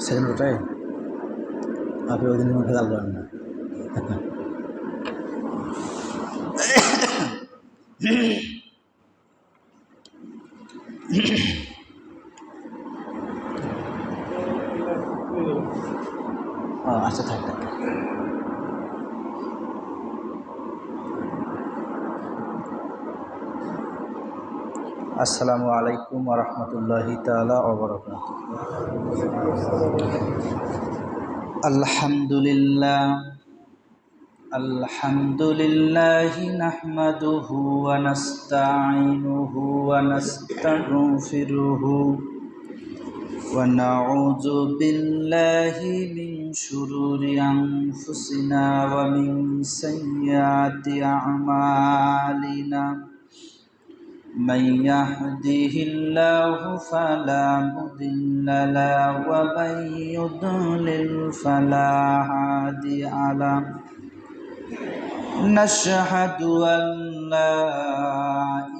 সেকেন্ডটাই আপনি ওই দিনের মধ্যে জানবেন না। আচ্ছা থাক থাক। আসসালামু আলাইকুম ওয়া রাহমাতুল্লাহি তাআলা ওয়া বারাকাতুহু। আলহামদুলিল্লাহি নাহমাদুহু ওয়া নাস্তাঈনুহু ওয়া নাস্তাগফিরুহু ওয়া নাউযু বিল্লাহি মিন শুরুরি আনফুসিনা ওয়া মিন সাইয়্যাতি আ'মালিনা। من يهده الله فلا مضل له ومن يضلل فلا هادي له. نشهد أن لا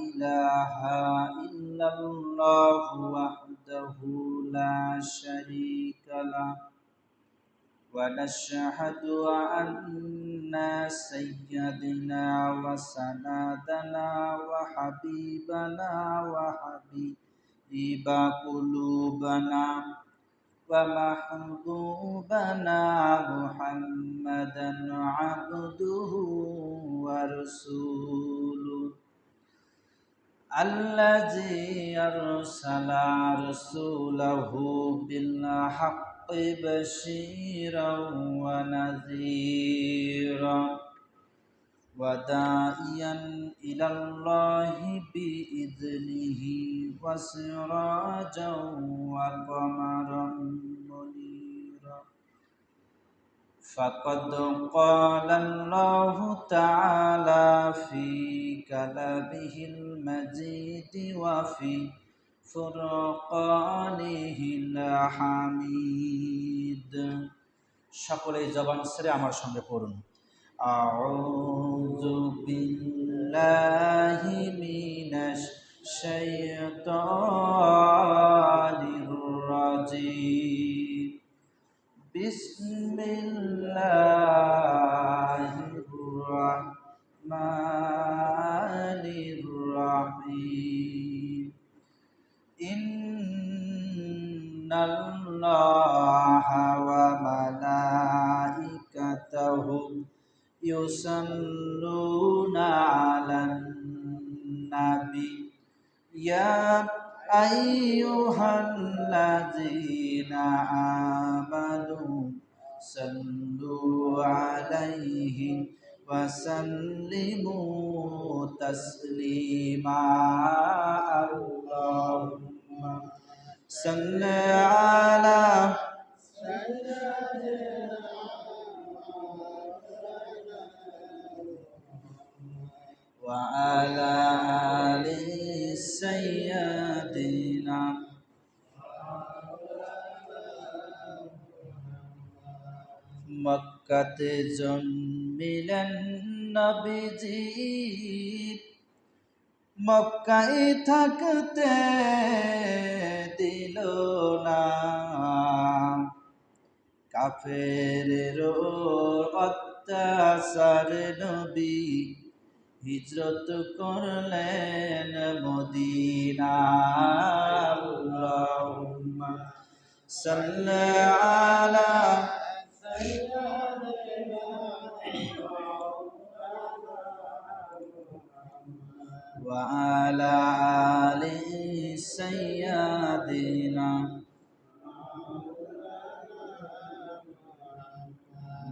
إله إلا الله وحده لا شريك له ونشهد أن سيدنا وسندنا وحبيبنا وحبيب قلوبنا ومحبوبنا محمدا عبده ورسوله الذي أرسل رسوله بالحق بشيرا ونذيرا وداعيا إلى الله بإذنه وسراجا وقمرا منيرا. فقد قال الله تعالى في كلامه المجيد وفي فرقانه الحميد. সকলে জবান ছেড়ে আমার সঙ্গে পড়ুন। আউযু বিল্লাহি মিনাশ শাইতানির রাজীম। বিসমিল্লাহির রাহমানির রাহিম। ইন্নাল্লাহা ওয়া মালাইকাতাহু ইউসাল্লুনা আলান নাবী ইয়া আইয়ুহাল্লাযীনা আমানু সাল্লু আলাইহি ওয়া সাল্লিমু তাসলিমা। আল্লাহুম্মা সাল্লি আলা ওয়া আলা আলি সাইয়্যিদিনা। মক্কাতে জন্মিলেন নবীজি, মক্কায় থাকতে দিল না কাফেরের অত্যাচার। নবী হিজরত করলেন মদিনা। আল্লাহুম্মা সাল্লি আলা ওয়া আলা আলি সাইয়্যিদিনা।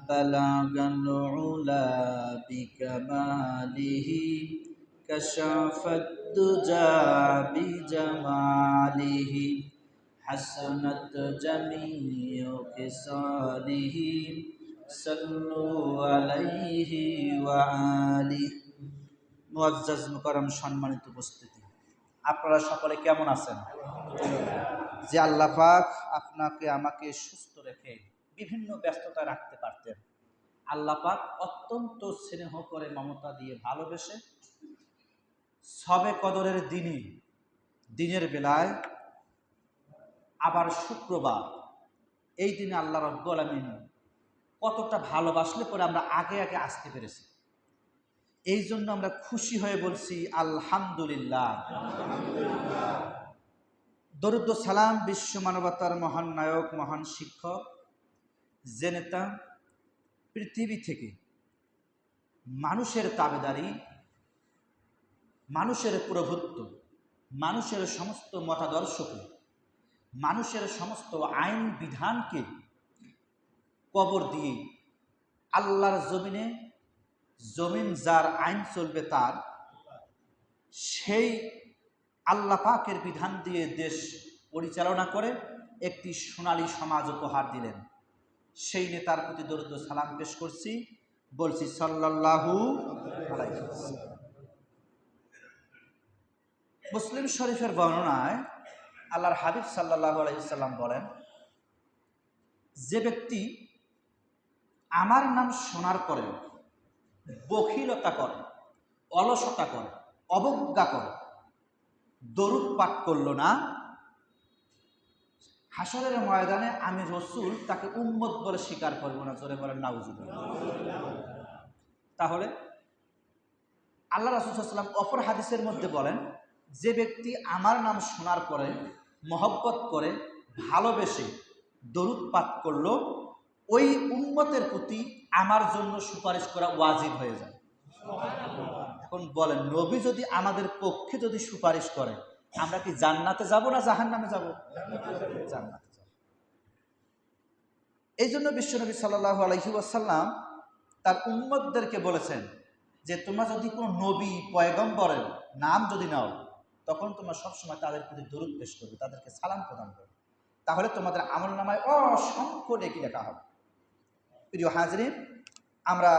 বালাগাল উলা বিকামালিহি কাশাফাদ দুজা বিজামালিহি হাসানাত জামিউ খিসালিহি সাল্লু আলাইহি ওয়া আলিহি। মুআজ্জাজ মুকাররম সম্মানিত উপস্থিতি, আপনারা সকলে কেমন আছেন? যে আল্লাহ পাক আপনাকে আমাকে সুস্থ রেখে বিভিন্ন ব্যস্ততা রাখতে পারতেন, আল্লাহ পাক অত্যন্ত স্নেহ করে মমতা দিয়ে ভালোবেসে শবে কদরের দিনের বেলায় আবার শুক্রবার এই দিনে আল্লাহ রাব্বুল আলামিন কতটা ভালোবাসলে পরে আমরা আগে আগে আসতে পেরেছি। এই জন্য আমরা খুশি হয়ে বলছি আলহামদুলিল্লাহ। দরুদ ও সালাম বিশ্ব মানবতার মহান নায়ক, মহান শিক্ষক, যে নেতা পৃথিবী থেকে মানুষের তাবেদারি, মানুষের প্রভুত্ব, মানুষের সমস্ত মতাদর্শকে, মানুষের সমস্ত আইন বিধানকে কবর দিয়ে আল্লাহর জমিনে, জমিন যার আইন চলবে তার, সেই আল্লাহ পাকের বিধান দিয়ে দেশ পরিচালনা করে একটি সোনালী সমাজ উপহার দিলেন। সেই নেতার প্রতি দরুদ ও সালাম পেশ করছি, বলছি সাল্লাল্লাহু আলাইহি ওয়াসাল্লাম। মুসলিম শরীফের বর্ণনায় আল্লাহর হাবিব সাল্লাল্লাহু আলাইহি ওয়াসাল্লাম বলেন, যে ব্যক্তি আমার নাম শোনার পরে বখিলতা করে, অলসতা করে, অবজ্ঞা করে, দরুদ পাঠ করল না, হাসরের ময়দানে আমি রসুল তাকে উম্মত বলে স্বীকার করব না। জোরে বলেন নাউজুবিল্লাহ। তাহলে আল্লাহ রাসূল সাল্লাল্লাহু আলাইহি ওয়াসাল্লাম অপর হাদিসের মধ্যে বলেন, যে ব্যক্তি আমার নাম শোনার পরে মহব্বত করে, ভালোবেসে দরুদ পাঠ করল, ওই উম্মতের প্রতি আমার জন্য সুপারিশ করা ওয়াজিব হয়ে যায়। এখন বলেন, নবী যদি আমাদের পক্ষে যদি সুপারিশ করে, আমরা কি জান্নাতে যাব না জাহান্নামে যাব? জান্নাতে যাব। এই জন্য বিশ্বনবী সাল্লাল্লাহু আলাইহি ওয়াসাল্লাম তার উম্মতদেরকে বলেছেন যে তোমরা যদি কোনো নবী পয়গম্বরের নাম যদি নাও, তখন তোমরা সবসময় তাদের প্রতি দরুদ পেশ করবে, তাদেরকে সালাম প্রদান করবে, তাহলে তোমাদের আমলনামায় অসংখ্য নেকি লেখা হবে। প্রিয় হাজরিন, আমরা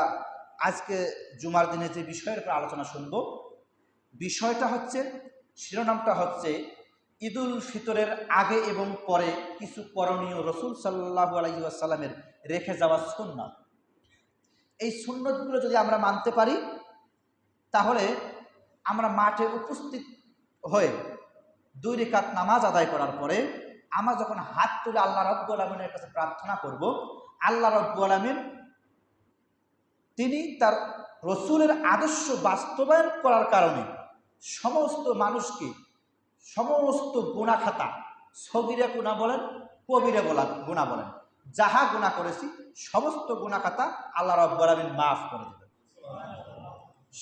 আজকে জুমার দিনে যে বিষয়ের উপর আলোচনা শুনব, বিষয়টা হচ্ছে, শিরোনামটা হচ্ছে ঈদুল ফিতরের আগে এবং পরে কিছু করণীয় রাসূল সাল্লাল্লাহু আলাইহি ওয়াসাল্লামের রেখে যাওয়া সুন্নাত। এই সুন্নতগুলো যদি আমরা মানতে পারি, তাহলে আমরা মাঠে উপস্থিত হয়ে 2 রাকাত নামাজ আদায় করার পরে আমরা যখন হাত তুলে আল্লাহ রাব্বুল আলামিনের কাছে প্রার্থনা করব, আল্লাহ রাব্বুল আলামিন তিনি তার রসুলের আদর্শ বাস্তবায়ন করার কারণে সমস্ত মানুষকে সমস্ত গুনাহ খাতা, সগীরা গুনাহ বলেন, কবিরা গুনাহ বলেন, যাহা গুনাহ করেছি সমস্ত গুনাহ খাতা আল্লাহ রাব্বুল আলামিন মাফ করে দেবেন।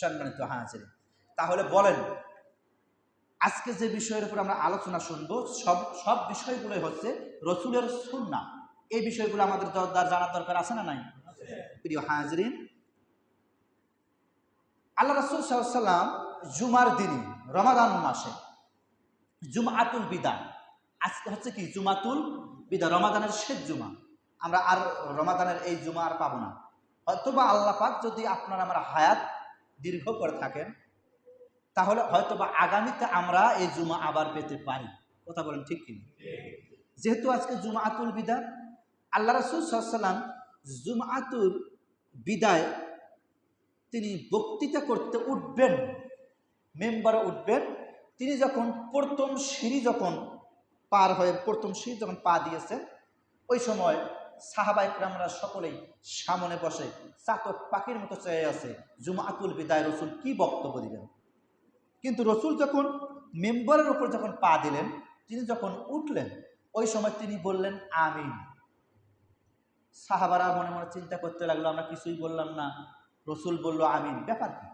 সম্মানিত হাজির, তাহলে বলেন, আজকে যে বিষয়ের উপর আমরা আলোচনা শুনবো, সব বিষয়গুলোই হচ্ছে রসুলের সুন্নাহ। এই বিষয়গুলো আমাদের জানার দরকার আছে না নাই? প্রিয় হাজিরিন, আল্লাহ রাসূল সাল্লাল্লাহু আলাইহি ওয়াসাল্লাম জুমার দিনে, রমাদান মাসে জুমআতুল বিদা, আজকে হচ্ছে কি জুমাতুল বিদা, রমাদানের শেষ জুমা। আমরা আর রমাদানের এই জুমা আর পাবো না। হয়তোবা আল্লাহ পাক যদি আপনারা আমার হায়াত দীর্ঘ করে থাকেন, তাহলে হয়তোবা আগামীতে আমরা এই জুমা আবার পেতে পারি। কথা বলেন ঠিক কিনা? যেহেতু আজকে জুমআতুল বিদা, আল্লাহ রাসূল সাল্লাল্লাহু আলাইহি ওয়াসাল্লাম জুমআতুল বিদায় তিনি বক্তৃতা করতে উঠবেন, মেম্বারে উঠবেন। তিনি যখন প্রথম সিঁড়ি যখন পার হয়ে প্রথম সিঁড়ি যখন পা দিয়েছেন, ওই সময় সাহাবা ইকরামরা সকলেই সামনে বসে চাতক পাখির মতো চেয়ে আছে জুমআতুল বিদায় রসুল কি বক্তব্য দিবেন। কিন্তু রসুল যখন মেম্বারের উপর যখন পা দিলেন, তিনি যখন উঠলেন, ওই সময় তিনি বললেন আমিন। সাহাবারা মনে মনে চিন্তা করতে লাগলো, আমরা কিছুই বললাম না, রসুল বলল আমিন, ব্যাপার কি?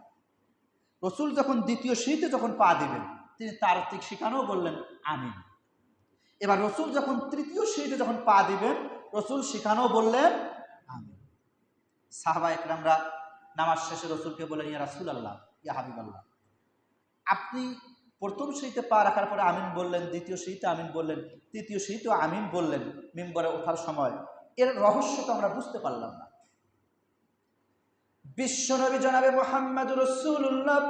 রসুল যখন দ্বিতীয় সিঁড়িতে যখন পা দিবেন, তিনি তার ঠিক সেখানেও বললেন আমিন। এবার রসুল যখন তৃতীয় সিঁড়িতে যখন পা দিবেন, রসুল সেখানেও বললেন আমিন। সাহাবা ইকরামরা নামাজ শেষে রসুলকে বললেন, ইয়া রাসূলুল্লাহ, ইয়া হাবিবাল্লাহ, আপনি প্রথম সিঁড়িতে পা রাখার পরে আমিন বললেন, দ্বিতীয় সিঁড়িতে আমিন বললেন, তৃতীয় সিঁড়িতেও আমিন বললেন, মিম্বরে ওঠার সময়, এর রহস্যটা আমরা বুঝতে পারলাম না। বিশ্বনবী জনাবে মুহাম্মদুর রাসূলুল্লাহ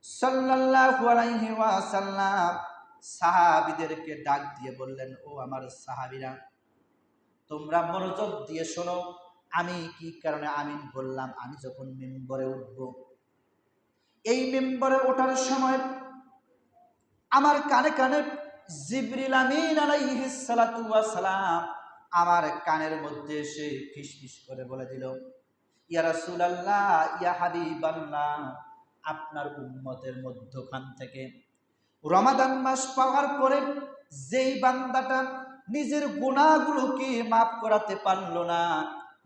সাল্লাল্লাহু আলাইহি ওয়াসাল্লাম সাহাবীদেরকে ডাক দিয়ে বললেন, ও আমার সাহাবীরা, তোমরা মনোযোগ দিয়ে শোনো, আমি কি কারণে আমিন বললাম। আমি যখন মিম্বরে উঠব, এই মিম্বরে ওঠার সময় আমার কানে কানে জিবরিল আমিন আলাইহিস সালাতু ওয়াস সালাম আমার কানের মধ্যে এসে ফিসফিস করে বলে দিল, ইয়া রাসূলুল্লাহ, ইয়া হাবিবাল্লাহ, আপনার উম্মতের মধ্যখান থেকে রমাদান মাস পাওয়ার পরে যেই বান্দাটা নিজের গুনাহগুলোকে মাফ করাতে পারলো না,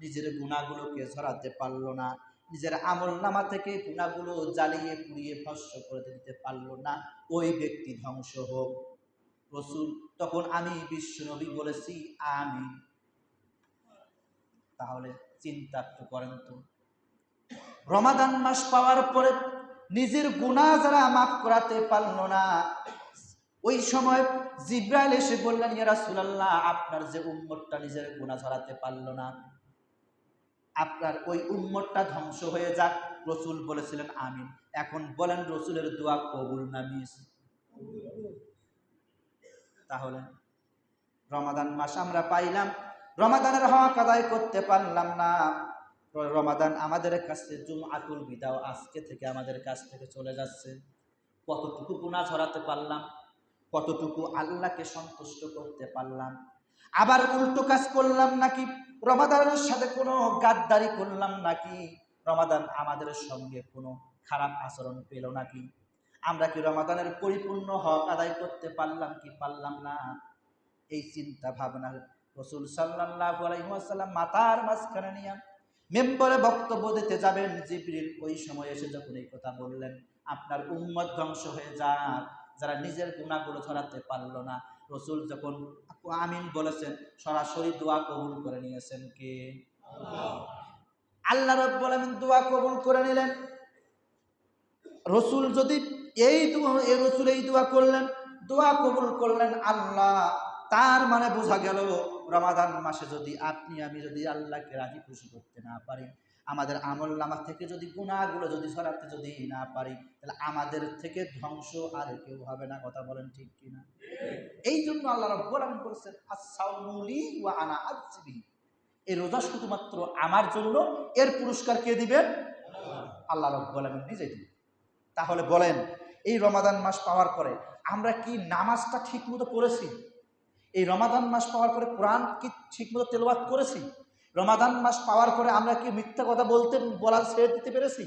নিজের গুনাহগুলোকে ঝরাতে পারলো না, নিজের আমলনামা থেকে গুনাহগুলো জ্বালিয়ে পুড়িয়ে ভস্ম করে দিতে পারলো না, ওই ব্যক্তি ধ্বংস হোক। রাসূল তখন আমি বিশ্বনবী বলেছি আমিন। তাহলে চিন্তা একটু করেন তো, রমাদান মাস পাওয়ার পরে নিজের গুনাহ যারা মাফ করাতে পারলো না, ওই সময় জিবরাইল এসে বললেন, ইয়া রাসূলুল্লাহ, আপনার যে উম্মতটা নিজের গুনাহ ঝরাতে পারলো না, আপনার ওই উম্মতটা ধ্বংস হয়ে যাক। রাসূল বলেছিলেন আমিন। এখন বলেন, রাসূলের দোয়া কবুল না মিস? তাহলে রমাদান মাস আমরা পাইলাম, রমাদানের হক আদায় করতে পারলাম না। রমাদান আমাদের কাছে জুমআতুল বিদা আজকে থেকে আমাদের কাছ থেকে চলে যাচ্ছে। কতটুকু গুনাহ ঝরাতে পারলাম, কতটুকু আল্লাহকে সন্তুষ্ট করতে পারলাম? আবার উল্টো কাজ করলাম নাকি? রমাদানের সাথে কোনো গাদ্দারি করলাম নাকি? রমাদান আমাদের সঙ্গে কোনো খারাপ আচরণ পেল নাকি? আমরা কি রমাদানের পরিপূর্ণ হক আদায় করতে পারলাম কি পারলাম না? এই চিন্তা ভাবনা রাসূল সাল্লাল্লাহু আলাইহি ওয়াসাল্লাম মাথার মাঝখানে নিয়ে মেম্বরে বক্তব্য দিতে যাবেন, জিবরিল ওই সময় এসে যখন এই কথা বললেন, আপনার উম্মত ধ্বংস হয়ে যাক যারা নিজের গুনাহগুলো ছড়াতে পারলো না, রাসূল যখন আমিন বলেছেন, সরাসরি দোয়া কবুল করে নিয়েছেন কে? আল্লাহ রাব্বুল আলামিন দোয়া কবুল করে নিলেন। রাসূল যদি রাসূল এই দোয়া করলেন, দোয়া কবুল করলেন আল্লাহ, তার মানে বোঝা গেল রমাদান মাসে যদি আপনি আমি যদি আল্লাহকে রাজি খুশি করতে না পারি, আমাদের আমলনামা থেকে যদি গুনাহগুলো যদি সরাতে যদি না পারি, তাহলে আমাদের থেকে ধ্বংস আর কেউ হবে না। কথা বলেন ঠিক কিনা? এই জন্য আল্লাহ রাব্বুল আলামিন বলেছেন, আস-সাওমু লি ওয়া আনা আজবি, এই রোজা শুধুমাত্র আমার জন্য, এর পুরস্কার কে দিবেন? আল্লাহ রাব্বুল আলামিন নিজেই দিবেন। তাহলে বলেন, এই রমাদান মাস পাওয়ার পরে আমরা কি নামাজটা ঠিকমতো পড়েছি? এই রমাদান মাস পাওয়ার পরে কোরআন কি ঠিকমতো তেলাওয়াত করেছি? রমাদান মাস পাওয়ার পরে আমরা কি মিথ্যা কথা বলা ছেড়ে দিতে পেরেছি?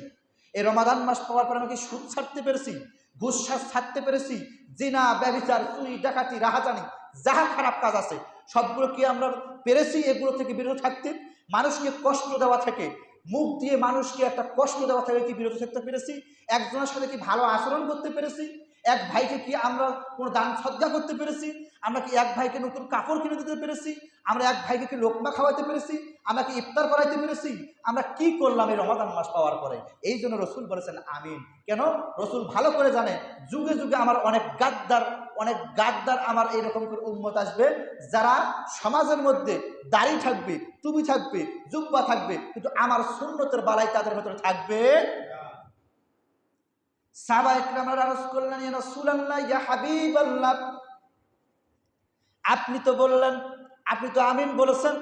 এই রমাদান মাস পাওয়ার পরে আমরা কি সুদ ছাড়তে পেরেছি, ঘুষ ছাড়তে পেরেছি, জিনা, ব্যভিচার, চুরি, ডাকাতি, রাহাজানি, যাহা খারাপ কাজ আছে সবগুলো কি আমরা পেরেছি এগুলো থেকে বিরত থাকতে? মানুষকে কষ্ট দেওয়া থেকে, মুখ দিয়ে মানুষকে একটা কষ্ট দেওয়া থেকে কি বিরত থাকতে পেরেছি? একজনের সাথে কি ভালো আচরণ করতে পেরেছি? এক ভাইকে কি আমরা কোনো দান সদ্গা করতে পেরেছি? আমরা কি এক ভাইকে নতুন কাপড় কিনে দিতে পেরেছি? আমরা এক ভাইকে কি লোকমা খাওয়াইতে পেরেছি? আমরা কি ইফতার করাইতে পেরেছি? আমরা কি করলাম এই রমাদান মাস পাওয়ার পরে? এই জন্য রাসূল বলেছেন আমিন। কেন? রাসূল ভালো করে জানে, যুগে যুগে আমার অনেক গাদ্দার আমার এইরকম করে উম্মত আসবে, যারা সমাজের মধ্যে দাড়ি থাকবে, টুপি থাকবে, জুব্বা থাকবে, কিন্তু আমার সুন্নতের বালাই তাদের ভেতরে থাকবে। সাহাবা ইকরামরা আরজ করলেন, ইয়া রাসূলুল্লাহ, ইয়া হাবিবাল্লাহ, আপনি তো বললেন, আপনি তো আমিন বলেছেন,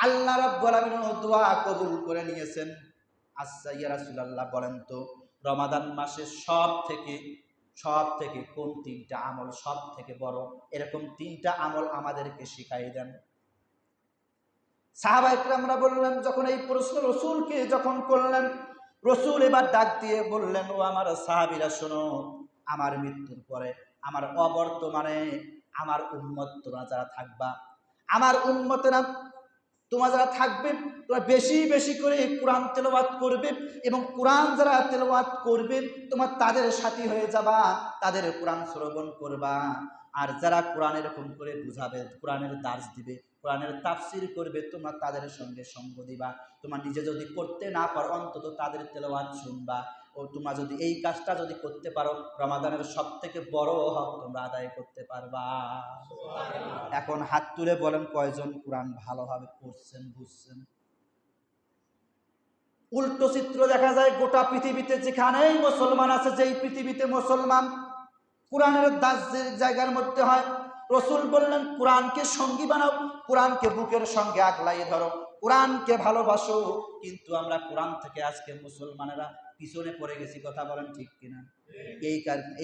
আল্লাহ রাব্বুল আমিন দোয়া কবুল করে নিয়েছেন। আচ্ছা ইয়া রাসূলুল্লাহ, বলেন তো রমাদান মাসে সব থেকে কোন তিনটা আমল সব থেকে বড়? এরকম তিনটা আমল আমাদেরকে শিখাই দেন। সাহাবা ইকরামরা বললেন, যখন এই প্রশ্ন রাসূলকে যখন করলেন, রাসূল এবার ডাক দিয়ে বললেন, ও আমার সাহাবীরা শোনো, আমার মৃত্যুর পরে, আমার অবর্তমানে আমার উম্মত তোমরা যারা থাকবা, আমার উম্মতেরা তোমরা যারা থাকবে, তোমরা বেশি বেশি করে কোরআন তেলাওয়াত করবে, এবং কোরআন যারা তেলাওয়াত করবে তোমরা তাদের সাথী হয়ে যাবা, তাদের কোরআন শ্রবণ করবা। আর যারা কোরআন এরকম করে বুঝাবে, কোরআনের দার্স দিবে, কোরআনের তাফসির করবে, তোমরা তাদের সঙ্গে সঙ্গ দিবা। তোমরা নিজে যদি করতে না পারো, অন্তত তাদের তেলাওয়াত শুনবা। ও তোমরা যদি এই কাজটা যদি করতে পারো, রমাদানের সব থেকে বড় হক তোমরা আদায় করতে পারবা। এখন হাত তুলে বলেন, কয়জন কোরআন ভালোভাবে পড়ছেন, বুঝছেন? উল্টো চিত্র দেখা যায় গোটা পৃথিবীতে, যেখানেই মুসলমান আছে, যেই পৃথিবীতে মুসলমান কোরআনের দাস জায়গার মধ্যে হয়, রাসূল বললেন কোরআনকে সঙ্গী বানাও, কোরআনকে বুকের সঙ্গে আগলাইয়ে ধরো, কোরআনকে ভালোবাসো। কিন্তু আমরা কোরআন থেকে আজকে মুসলমানেরা পিছনে পড়ে গেছি। কথা বলেন ঠিক কিনা?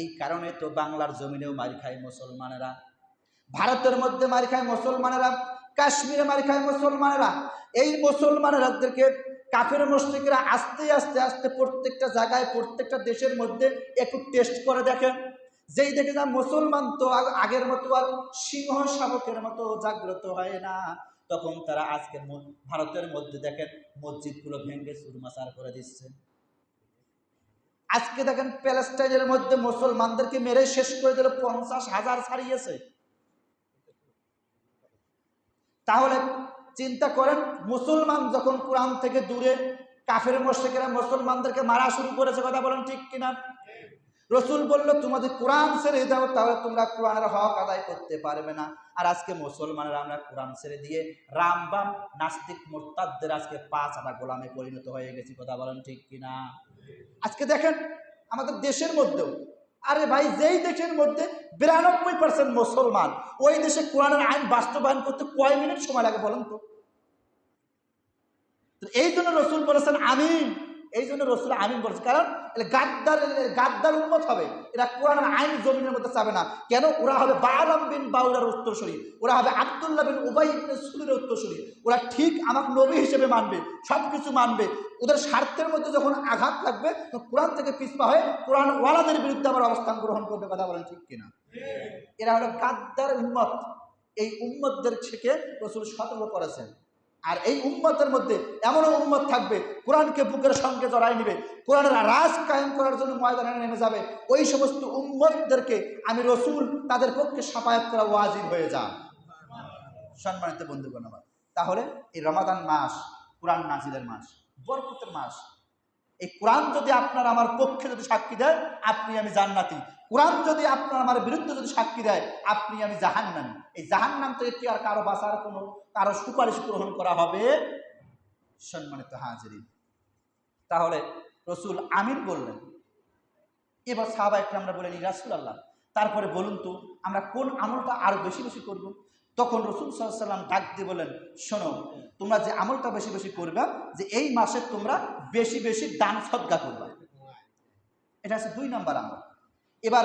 এই কারণে তো বাংলার জমিনেও মার খায় মুসলমানেরা, ভারতের মধ্যে মার খায় মুসলমানেরা, কাশ্মীরে মারি খায় মুসলমানেরা। এই মুসলমানেরাদেরকে কাফের মুশরিকরা আস্তে আস্তে আস্তে প্রত্যেকটা জায়গায় প্রত্যেকটা দেশের মধ্যে একটু টেস্ট করে দেখেন। যেই দেখে যা মুসলমান তো আগের মতো আর সিংহ শাবকের মতো জাগ্রত হয় না, তখন তারা আজকে ভারতের মধ্যে দেখেন মসজিদগুলো ভেঙে চুরমাচার করে দিচ্ছে। আজকে দেখেন প্যালেস্টাইনের মধ্যে মুসলমানদেরকে মেরে শেষ করে দিল, 50,000 ছাড়িয়েছে। তাহলে চিন্তা করেন, মুসলমান যখন কোরআন থেকে দূরে, কাফের মুশরিকরা মুসলমানদেরকে মারা শুরু করেছে। কথা বলেন ঠিক কিনা? রসুল বলল তোমাদের কোরআন ছেড়ে দাও, তাহলে তোমরা কোরআনের হক আদায় করতে পারবে না। আর আজকে মুসলমানেরা আমরা কোরআন ছেড়ে দিয়ে রামবাম নাস্তিক মুরতাদদের আজকে 5 আটা গোলামে পরিণত হয়ে গেছি। কথা বলেন ঠিক কিনা? আজকে দেখেন আমাদের দেশের মধ্যেও, আরে ভাই যেই দেশের মধ্যে 92% মুসলমান, ওই দেশে কোরআনের আইন বাস্তবায়ন করতে কয় মিনিট সময় লাগে বলেন তো? এই জন্য রসুল বলেছেন আমিন। এই জন্য রসুল আমিন বলেছে, কারণ গাদ্দার উম্মত হবে, এরা কোরআনের আইন জমিনের মধ্যে চাবে না। কেন? ওরা হবে বালাম বিন বাউলার উত্তরসূরি, ওরা হবে আব্দুল্লাহ বিন উবাই ইবনে সুলুলের উত্তরসূরি। ওরা ঠিক আমাকে নবী হিসেবে মানবে, সবকিছু মানবে। ওদের স্বার্থের মধ্যে যখন আঘাত লাগবে কোরআন থেকে পিছপা হয়ে কোরআন ওয়ালাদের বিরুদ্ধে আবার অবস্থান গ্রহণ করবে। কথা বলেন ঠিক কিনা? এরা হলো গাদ্দার উম্মত। এই উম্মতদের থেকে রসুল সতর্ক করেছেন। আর এই উম্মতের মধ্যে এমনও উম্মত থাকবে কোরআনকে বুকের সঙ্গে জড়াই নিবে, কোরআনের রাজ কায়েম করার জন্য ময়দানে নেমে যাবে। ওই সমস্ত উম্মতদেরকে আমি রসুল তাদের পক্ষে সাফায়াত করা ওয়াজিব হয়ে যায়। সম্মানিত বন্ধুগণ আমার, তাহলে এই রমাদান মাস কোরআন নাজিলের মাস, বরকতের মাস। এই কোরআন যদি আপনার আমার পক্ষে যদি সাক্ষী দেয়, আপনি আমি জান্নাতি। কোরআন যদি আপনার আমার বিরুদ্ধে যদি সাক্ষী দেয়, আপনি আমি জাহান্নামী। এই জাহান্নাম থেকে কি আর কারো বাঁচার কোনো কারো সুপারিশ গ্রহণ করা হবে? সম্মানিত হাজিরিন, তাহলে রসুল আমিন বললেন। এবার সাহাবা ইকরামরা বলেন, ইয়া রাসূলুল্লাহ, তারপরে বলুন তো আমরা কোন আমলটা আরো বেশি বেশি করব? তখন রসুল সাল্লাল্লাহু আলাইহি ওয়াসাল্লাম ডাক দিয়ে বলেন, শোনো, তোমরা যে আমলটা বেশি বেশি করবা, যে এই মাসে তোমরা বেশি বেশি দান সদকা করবা। এটা হচ্ছে 2 নম্বর আমল। এবার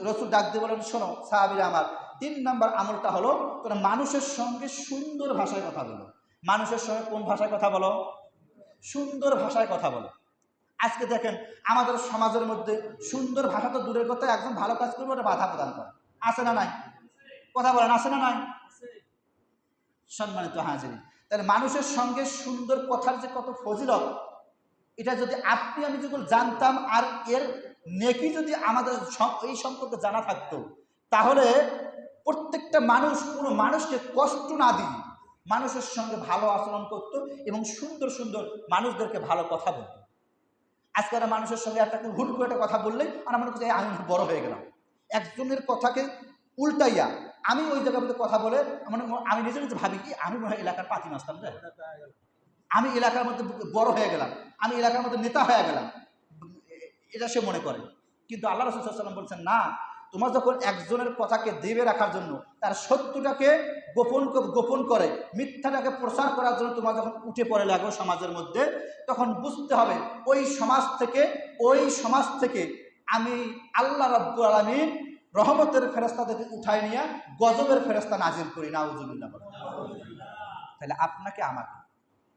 রসুল ডাক দিয়ে বলেন, শোনো সাহাবীরা আমার, 3 নম্বর আমলটা হলো তোমরা মানুষের সঙ্গে সুন্দর ভাষায় কথা বলো। মানুষের সঙ্গে কোন ভাষায় কথা বলো? সুন্দর ভাষায় কথা বলো। আজকে দেখেন আমাদের সমাজের মধ্যে সুন্দর ভাষা তো দূরের কথা, একজন ভালো কাজ করবে ওটা বাধা প্রদান করে। আছে না নাই? কথা বলেন, আছে না নাই? সম্মানিত হাজিরিন, তাহলে মানুষের সঙ্গে সুন্দর কথার যে কত ফজিলত, এটা যদি আপনি আমি যখন জানতাম, আর এর নেকি যদি আমাদের এই সম্পর্কে জানা থাকতো, তাহলে প্রত্যেকটা মানুষ কোনো মানুষকে কষ্ট না দিয়ে মানুষের সঙ্গে ভালো আচরণ করত এবং সুন্দর সুন্দর মানুষদেরকে ভালো কথা বলত। আজকাল মানুষের সঙ্গে একটা হুট করে একটা কথা বললেই আর মনে করছে আমি বড় হয়ে গেলাম। একজনের কথাকে উল্টাইয়া আমি ওই জায়গার মধ্যে কথা বলে মানে আমি নিজে নিজে ভাবি কি আমি মনে হয় এলাকার পাতি মাস্তান, আমি এলাকার মধ্যে বড় হয়ে গেলাম, আমি এলাকার মধ্যে নেতা হয়ে গেলাম, এটা সে মনে করে। কিন্তু আল্লাহ রাসূল সাল্লাল্লাহু আলাইহি ওয়াসাল্লাম বলছেন, না, তোমার যখন একজনের কথাকে দেবে রাখার জন্য, তার সত্যটাকে গোপন করে মিথ্যাটাকে প্রচার করার জন্য তোমার যখন উঠে পড়ে লাগো সমাজের মধ্যে, তখন বুঝতে হবে ওই সমাজ থেকে আমি আল্লাহ রাব্বুল আলামিন রহমতের ফেরেশতাদেরকে উঠায় নিয়ে গজবের ফেরেশতা নাজিল করি। নাউযুবিল্লাহ। তাহলে আপনাকে আমাকে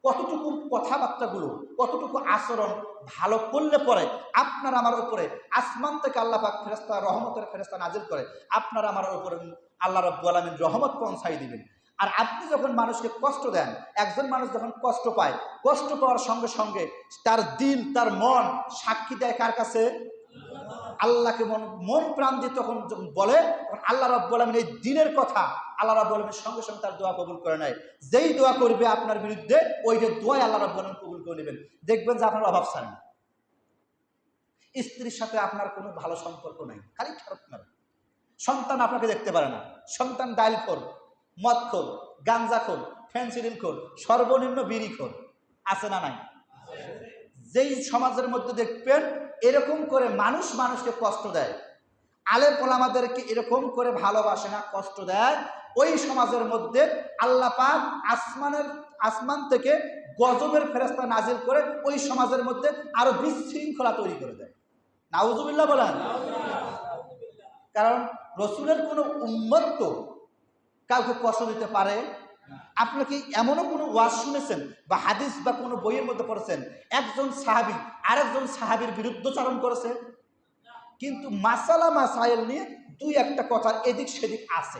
কতটুকু কথাবার্তাগুলো, কতটুকু আচরণ ভালো করলে পরে আপনার আমার উপরে আসমান থেকে আল্লাহ পাক ফেরেশতা রহমতের ফেরেশতা নাজিল করে আপনার আমার উপরে আল্লাহ রাব্বুল আলামিন রহমত পৌঁছাই দিবেন। আর আপনি যখন মানুষকে কষ্ট দেন, একজন মানুষ যখন কষ্ট পায়, কষ্ট পাওয়ার সঙ্গে সঙ্গে তার দিল, তার মন সাক্ষী দেয় কার কাছে? আল্লাহকে। মন প্রাণ দিয়ে তখন যখন বলে, তখন আল্লাহ রাব্বুল আলামিন এই দিনের কথা আল্লাহ রাব্বুল আলামিন সঙ্গে সঙ্গে তার দোয়া কবুল করে নেয়। যেই দোয়া করবে আপনার বিরুদ্ধে, ওই যে দোয়াই আল্লাহ রাব্বুল আলামিন কবুল করে নেবেন। দেখবেন যে আপনার অভাব ছাড়েন। স্ত্রীর সাথে আপনার কোনো ভালো সম্পর্ক নাই, খালি খারাপ না। সন্তান আপনাকে দেখতে পারে না, সন্তান ডাইলখোর, মদখোর, গাঞ্জাখোর, ফেন্সিডিলখোর, সর্বনিম্ন বিড়িখোর। আছে না নাই? যেই সমাজের মধ্যে দেখবেন এরকম করে মানুষ মানুষকে কষ্ট দেয়, আলেম ওলামাদেরকে এরকম করে ভালোবাসে না, কষ্ট দেয়, ওই সমাজের মধ্যে আল্লাহ পাক আসমান থেকে গজবের ফেরেশতা নাজিল করে ওই সমাজের মধ্যে আরো বিশৃঙ্খলা তৈরি করে দেয়। নাউযুবিল্লাহ বলেন। কারণ রসুলের কোনো উম্মত তো কাউকে কষ্ট দিতে পারে আপনারা কি এমনও কোনো ওয়াজ শুনেছেন বা হাদিস বা কোনো বইয়ের মধ্যে পড়েছেন একজন সাহাবী আরেকজন সাহাবীর বিরুদ্ধচারণ করেছে? কিন্তু মাসালা মাসাইল নিয়ে দুই একটা কথা এদিক সেদিক আছে,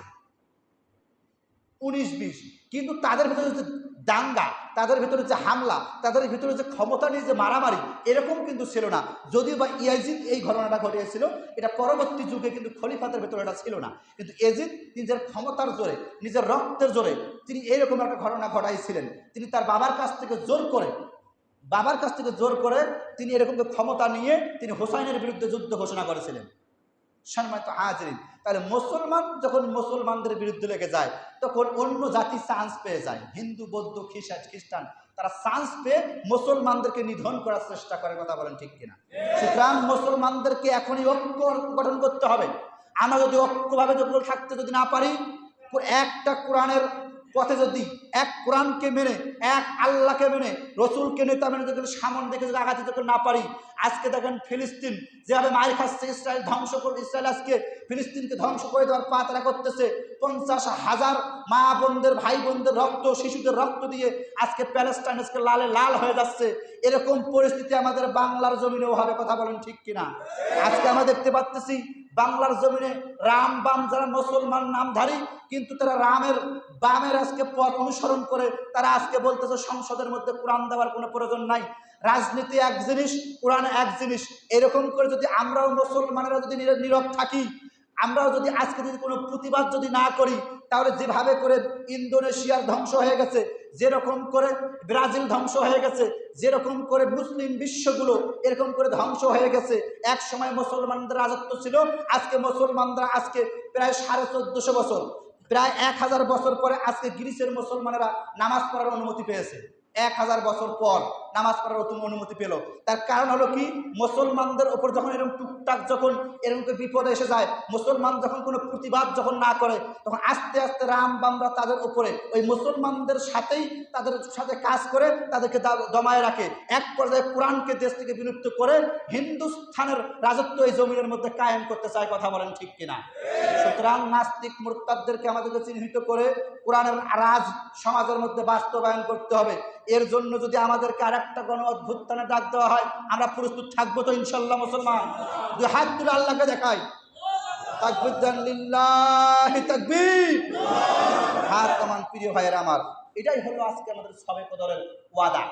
19-20, কিন্তু তাদের ভিতরে যে দাঙ্গা, তাদের ভিতরে যে হামলা, তাদের ভিতরে যে ক্ষমতা নিয়ে যে মারামারি, এরকম কিন্তু ছিল না। যদিও বা ইয়াজিদ এই ঘটনাটা ঘটিয়েছিল, এটা পরবর্তী যুগে কিন্তু খলিফাদের ভিতরে এটা ছিল না। কিন্তু ইয়াজিদ নিজের ক্ষমতার জোরে, নিজের রক্তের জোরে তিনি এইরকম একটা ঘটনা ঘটাইছিলেন। তিনি তার বাবার কাছ থেকে জোর করে তিনি এরকম ক্ষমতা নিয়ে তিনি হোসাইনের বিরুদ্ধে যুদ্ধ ঘোষণা করেছিলেন। সম্মানিত হাজরিন, তাহলে মুসলমান যখন মুসলমানদের বিরুদ্ধে লেগে যায় তখন অন্য জাতি চান্স পেয়ে যায়। হিন্দু, বৌদ্ধ, খ্রিস্টান তারা চান্স পেয়ে মুসলমানদেরকে নিধন করার চেষ্টা করে। কথা বলেন ঠিক কিনা? সুতরাং মুসলমানদেরকে এখনই ঐক্য গঠন করতে হবে। আমরা যদি ঐক্যভাবে থাকতে যদি না পারি, একটা কোরআনের পথে যদি এক কোরআনকে মেনে, এক আল্লাহকে মেনে, রসুলকে নেতা মেনে যদি সামন দেখে যদি আঘাত দিতে না পারি, আজকে দেখেন ফিলিস্তিন যেভাবে মায়ের খাচ্ছে, ইসরায়েল ধ্বংস করে, ইসরায়েল আজকে ফিলিস্তিনকে ধ্বংস করে দেওয়ার পা তারা করতেছে। 50,000 মা বোনদের, ভাই বোনদের রক্ত, শিশুদের রক্ত দিয়ে আজকে প্যালেস্টাইন আজকে লালে লাল হয়ে যাচ্ছে। এরকম পরিস্থিতি আমাদের বাংলার জমিনেও হবে। কথা বলেন ঠিক কিনা? আজকে আমরা দেখতে পাচ্ছি বাংলার জমিনে রাম বাম যারা মুসলমান নামধারী, কিন্তু তারা বামের আজকে পথ অনুসরণ করে তারা আজকে বলতেছে সংসদের মধ্যে কোরআন দেওয়ার কোনো প্রয়োজন নাই। রাজনীতি এক জিনিস, কোরআন এক জিনিস। এরকম করে যদি আমরাও মুসলমানেরা যদি নীরব থাকি, আমরাও যদি আজকে যদি কোনো প্রতিবাদ যদি না করি, তাহলে যেভাবে করে ইন্দোনেশিয়ার ধ্বংস হয়ে গেছে, যেরকম করে ব্রাজিল ধ্বংস হয়ে গেছে, যেরকম করে মুসলিম বিশ্বগুলো এরকম করে ধ্বংস হয়ে গেছে। এক সময় মুসলমানদের রাজত্ব ছিল, আজকে মুসলমানরা আজকে প্রায় 1450 বছর, প্রায় 1000 বছর পরে আজকে গ্রিসের মুসলমানেরা নামাজ পড়ার অনুমতি পেয়েছে। 1000 বছর পর নামাজ পড়ার অনুমতি পেল। তার কারণ হলো কি, মুসলমানদের ওপর যখন এরকম টুকটাক যখন এরকম বিপদে এসে যায়, মুসলমান যখন কোনো প্রতিবাদ যখন না করে, তখন আস্তে আস্তে রাম বামরা তাদের উপরে ওই মুসলমানদের সাথেই তাদের সাথে কাজ করে তাদেরকে দমায় রাখে। এক পর্যায়ে কোরআনকে দেশ থেকে বিলুপ্ত করে হিন্দুস্থানের রাজত্ব এই জমিনের মধ্যে কায়েম করতে চায়। কথা বলেন ঠিক কিনা? সুতরাং নাস্তিক মুরতাদদেরকে আমাদেরকে চিহ্নিত করে কোরআনের রাজ সমাজের মধ্যে বাস্তবায়ন করতে হবে। এর জন্য যদি আমাদেরকে আর একটা গণ অভ্যুত্থানে ডাক দেওয়া হয়, আমরা প্রস্তুত থাকবো তো ইনশাল্লাহ? মুসলমান দুই হাত তুলে আল্লাহকে দেখাই, তাকবীর দেন, লিল্লাহি তাকবীর। হাত কমান প্রিয় ভাইয়েরা আমার, এটাই হলো আজকে আমাদের সবে কদরের ওয়াদা।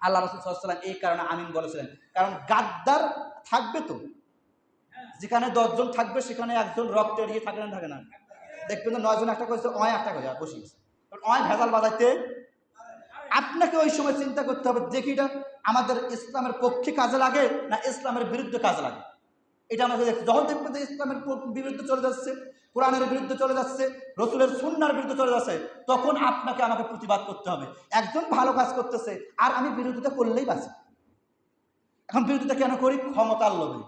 আল্লাহ রাসূল সাল্লাল্লাহু আলাইহি ওয়াসাল্লাম এই কারণে আমিন বলেছিলেন, কারণ গাদ্দার থাকবে তো, যেখানে 10 জন থাকবে সেখানে একজন রক্ত এড়িয়ে থাকে না? দেখবেন তো 9 জন একটা করেছে, একটা করে বসিয়েছে, ভেজাল বাজাইতে। আপনাকে ওই সময় চিন্তা করতে হবে, দেখি এটা আমাদের ইসলামের পক্ষে কাজে লাগে না ইসলামের বিরুদ্ধে কাজে লাগে। এটা আমাকে দেখতে, যখন দেখবেন যে ইসলামের বিরুদ্ধে চলে যাচ্ছে, কোরআনের বিরুদ্ধে চলে যাচ্ছে, রসুলের সুন্নাহর বিরুদ্ধে চলে যাচ্ছে, তখন আপনাকে আমাকে প্রতিবাদ করতে হবে। একজন ভালো কাজ করতেছে আর আমি বিরোধিতা করলেই বাঁচি। এখন বিরোধিতা কেন করি? ক্ষমতার লোভে।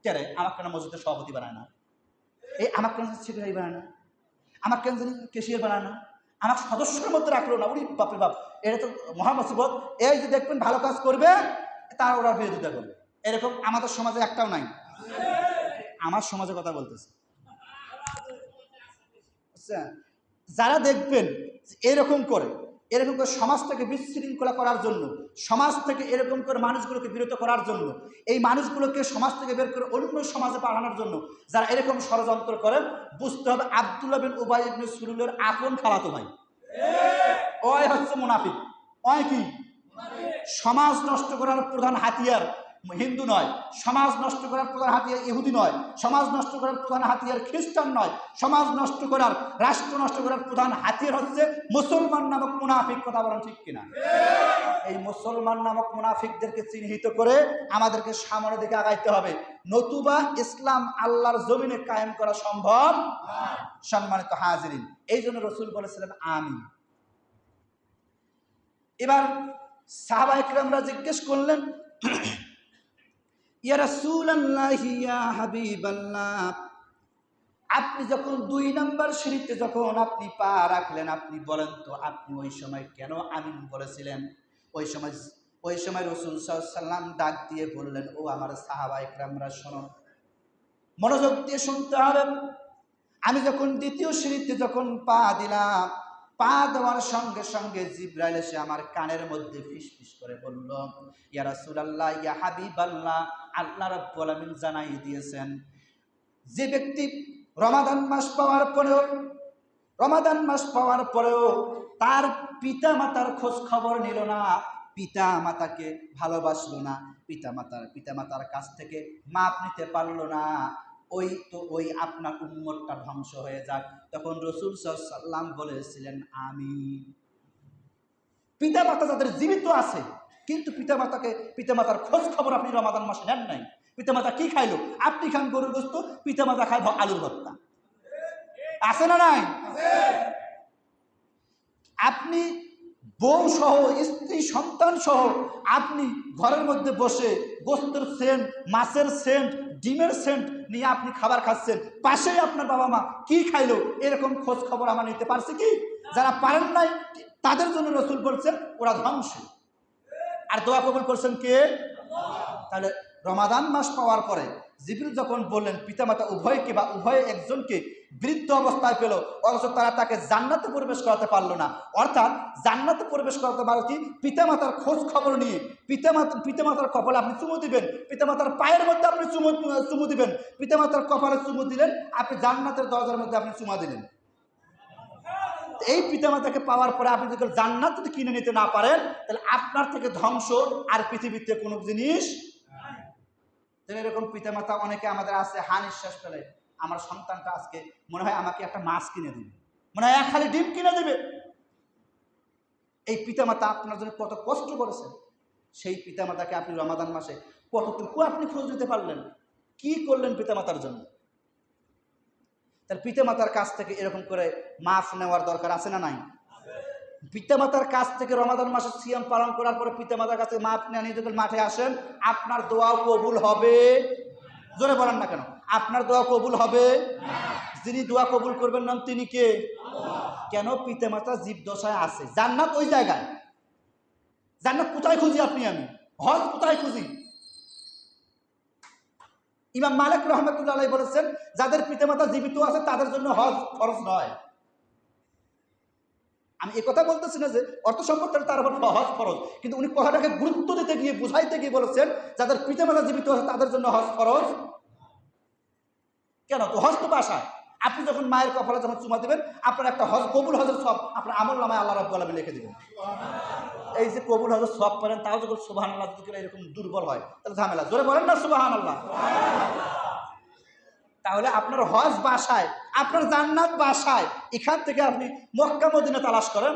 কেন আমার কেন মসজিদের সভাপতি বানায় না, আমার কেন সেক্রেটারি বানায় না, আমার কেন জানি কেশিয়ার বানায় না, আমার সদস্যের মধ্যে রাখলো না। উনি বাপরে বাপ, এটা তো মহামুসিবত। এই যে দেখবেন ভালো কাজ করবে তার ওরা বিরোধিতা করবে। এরকম আমাদের সমাজে একটাও নাই। আমার সমাজে কথা বলতেছে, যারা দেখবেন এরকম করে সমাজটাকে বিশৃঙ্খলা করার জন্য, সমাজ থেকে এরকম করে মানুষগুলোকে বিরত করার জন্য, এই মানুষগুলোকে সমাজ থেকে বের করে অন্য সমাজে পাঠানোর জন্য যারা এরকম ষড়যন্ত্র করেন, বুঝতে হবে আব্দুল্লাহ বিন উবাই ইবনে সুলুলের আপন খালাতো ভাই ওই হচ্ছে মুনাফিক। ওই কি সমাজ নষ্ট করার প্রধান হাতিয়ার হিন্দু নয়, সমাজ নষ্ট করার প্রধান হাতিয়ার ইহুদি নয়, সমাজ নষ্ট করার প্রধান হাতিয়ার খ্রিস্টান নয়, সমাজ নষ্ট করার, রাষ্ট্র নষ্ট করার প্রধান হাতিয়ার হচ্ছে মুসলমান নামক মুনাফিক। কথা বলেন ঠিক কিনা? এই মুসলমান নামক মুনাফিকদেরকে চিহ্নিত করে আমাদেরকে সামনের দিকে আগাইতে হবে, নতুবা ইসলাম আল্লাহর জমিনে কায়েম করা সম্ভব। সম্মানিত হাজিরিন, এই জন্য রসুল বলেছিলেন আমিন। এবার সাহাবায়ে কেরামরা জিজ্ঞেস করলেন, ইয়া রাসূলুল্লাহ, ইয়া হাবিবাল্লাহ, আপনি যখন 2 নম্বর সিঁড়িতে যখন আপনি পা রাখলেন, আপনি বলেন তো আপনি ওই সময় কেন আমিন বলেছিলেন? ওই সময় রাসূল সাল্লাল্লাহু আলাইহি ওয়াসাল্লাম ডাক দিয়ে বললেন, ও আমার সাহাবায়ে কেরামরা শোনো, মনোযোগ দিয়ে শুনতে হবে। আমি যখন 2য় সিঁড়িতে যখন পা দিলাম, পা দেওয়ার সঙ্গে সঙ্গে জিবরাইল এসে আমার কানের মধ্যে ফিসফিস করে বলল, ইয়া রাসূলুল্লাহ, ইয়া হাবিবাল্লাহ, আল্লাহ রাব্বুল আলামিন জানাই দিয়েছেন যে ব্যক্তি রমাদান মাস পাওয়ার পরেও তার পিতা মাতার খোঁজ খবর নিল না, পিতা মাতাকে ভালোবাসলো না, পিতা মাতার কাছ থেকে মাপ নিতে পারলো না, ওই আপনার উম্মতটা ধ্বংস হয়ে যাক। তখন রাসূল সাল্লাল্লাহু আলাইহি ওয়াসাল্লাম বলেছিলেন আমিন। পিতা মাতা যাদের জীবিত আছে কিন্তু পিতা মাতার খোঁজ খবর আপনি রমাদান মাসে নেন নাই, পিতা মাতা কি খাইলো, আপনি খান গরুর গোশত, পিতা মাতা খায় আলুর ভর্তা, আছে না নাই? আপনি বউ সহ, স্ত্রী সন্তান সহ আপনি ঘরের মধ্যে বসে গোস্তের সেন্ট, মাছের সেন্ট, ডিমের সেন্ট নিয়ে আপনি খাবার খাচ্ছেন, পাশেই আপনার বাবা মা কি খাইলো এরকম খোঁজ খবর আমরা নিতে পারছি কি? যারা পারেন নাই তাদের জন্য রাসূল বলছেন ওরা ধ্বংস। আর দোয়া কবুল করছেন কে? তাহলে রমাদান মাস পাওয়ার পরে জিবরিল যখন বললেন পিতামাতা উভয়কে বা উভয়ে একজনকে বৃদ্ধ অবস্থায় পেল, অথচ তারা তাকে জান্নাতে প্রবেশ করাতে পারলো না। অর্থাৎ জান্নাতে প্রবেশ করাতে পারো কি? পিতামাতার খোঁজ খবর নিয়ে পিতামাতার কপালে আপনি চুমু দিবেন, পিতামাতার পায়ের মধ্যে আপনি চুমু দিবেন, পিতামাতার কপালে চুমু দিলেন, আপনি জান্নাতের দরজার মধ্যে আপনি চুমা দিলেন। এই পিতামাতাকে পাওয়ার পরে আপনি যদি জান্নাত যদি কিনে নিতে না পারেন তাহলে আপনার থেকে ধ্বংস আর পৃথিবীতে কোনো জিনিস। এরকম পিতামাতা অনেকে আমাদের আছে, নিঃশ্বাস ফেলে আমার সন্তানটা আজকে মনে হয় আমাকে একটা মাছ কিনে দিবে, মনে হয় এক খালি ডিম কিনে দিবে। এই পিতামাতা আপনার জন্য কত কষ্ট করেছেন, সেই পিতামাতাকে আপনি রমাদান মাসে কতটুকু আপনি খোঁজ নিতে পারলেন, কি করলেন পিতামাতার জন্য? তার পিতামাতার কাছ থেকে এরকম করে মাফ নেওয়ার দরকার আছে না নাই? পিতামাতার কাছ থেকে রমাদান মাসে সিয়াম পালন করার পরে পিতামাতার কাছে মাফ নিয়ে যখন মাঠে আসেন আপনার দোয়াও কবুল হবে। জোরে বলেন না কেন? আপনার দোয়া কবুল হবে। যিনি দোয়া কবুল করবেন না তিনি কে? কেন? পিতামাতা জীবদশায় আছে। জান্নাত ওই জায়গায়। জান্নাত কোথায় খুঁজি আপনি আমি? হজ কোথায় খুঁজি? ইমাম মালিক রাহমাতুল্লাহ আলাইহি বলেছেন যাদের পিতামাতা জীবিত আছে তাদের জন্য হজ ফরজ নয়। আমি একথা বলতেছি না যে অর্থ সম্পদ তার উপর হজ ফরজ, কিন্তু উনি কথাটাকে গুরুত্ব দিতে গিয়ে বুঝাইতে গিয়ে বলেছেন যাদের পিতামাতা জীবিত আছে তাদের জন্য হজ ফরজ। কেন? তো হজ তো বাসায়। আপনি যখন মায়ের কপালে যখন চুমা দেবেন আপনার একটা হজ কবুল হজের সব আপনার আমলনামায় আল্লাহ রাব্বুল আলামিন লিখে দিবেন। এই যে কবুল হজের সব করেন তাও যখন সুবহানাল্লাহ যদি এরকম দুর্বল হয় তাহলে ঝামেলা। জোরে বলেন না সুবহানাল্লাহ। তাহলে আপনার হজ বাসায়, আপনার জান্নাত বাসায়। এখান থেকে আপনি মক্কা মদিনা তালাশ করেন।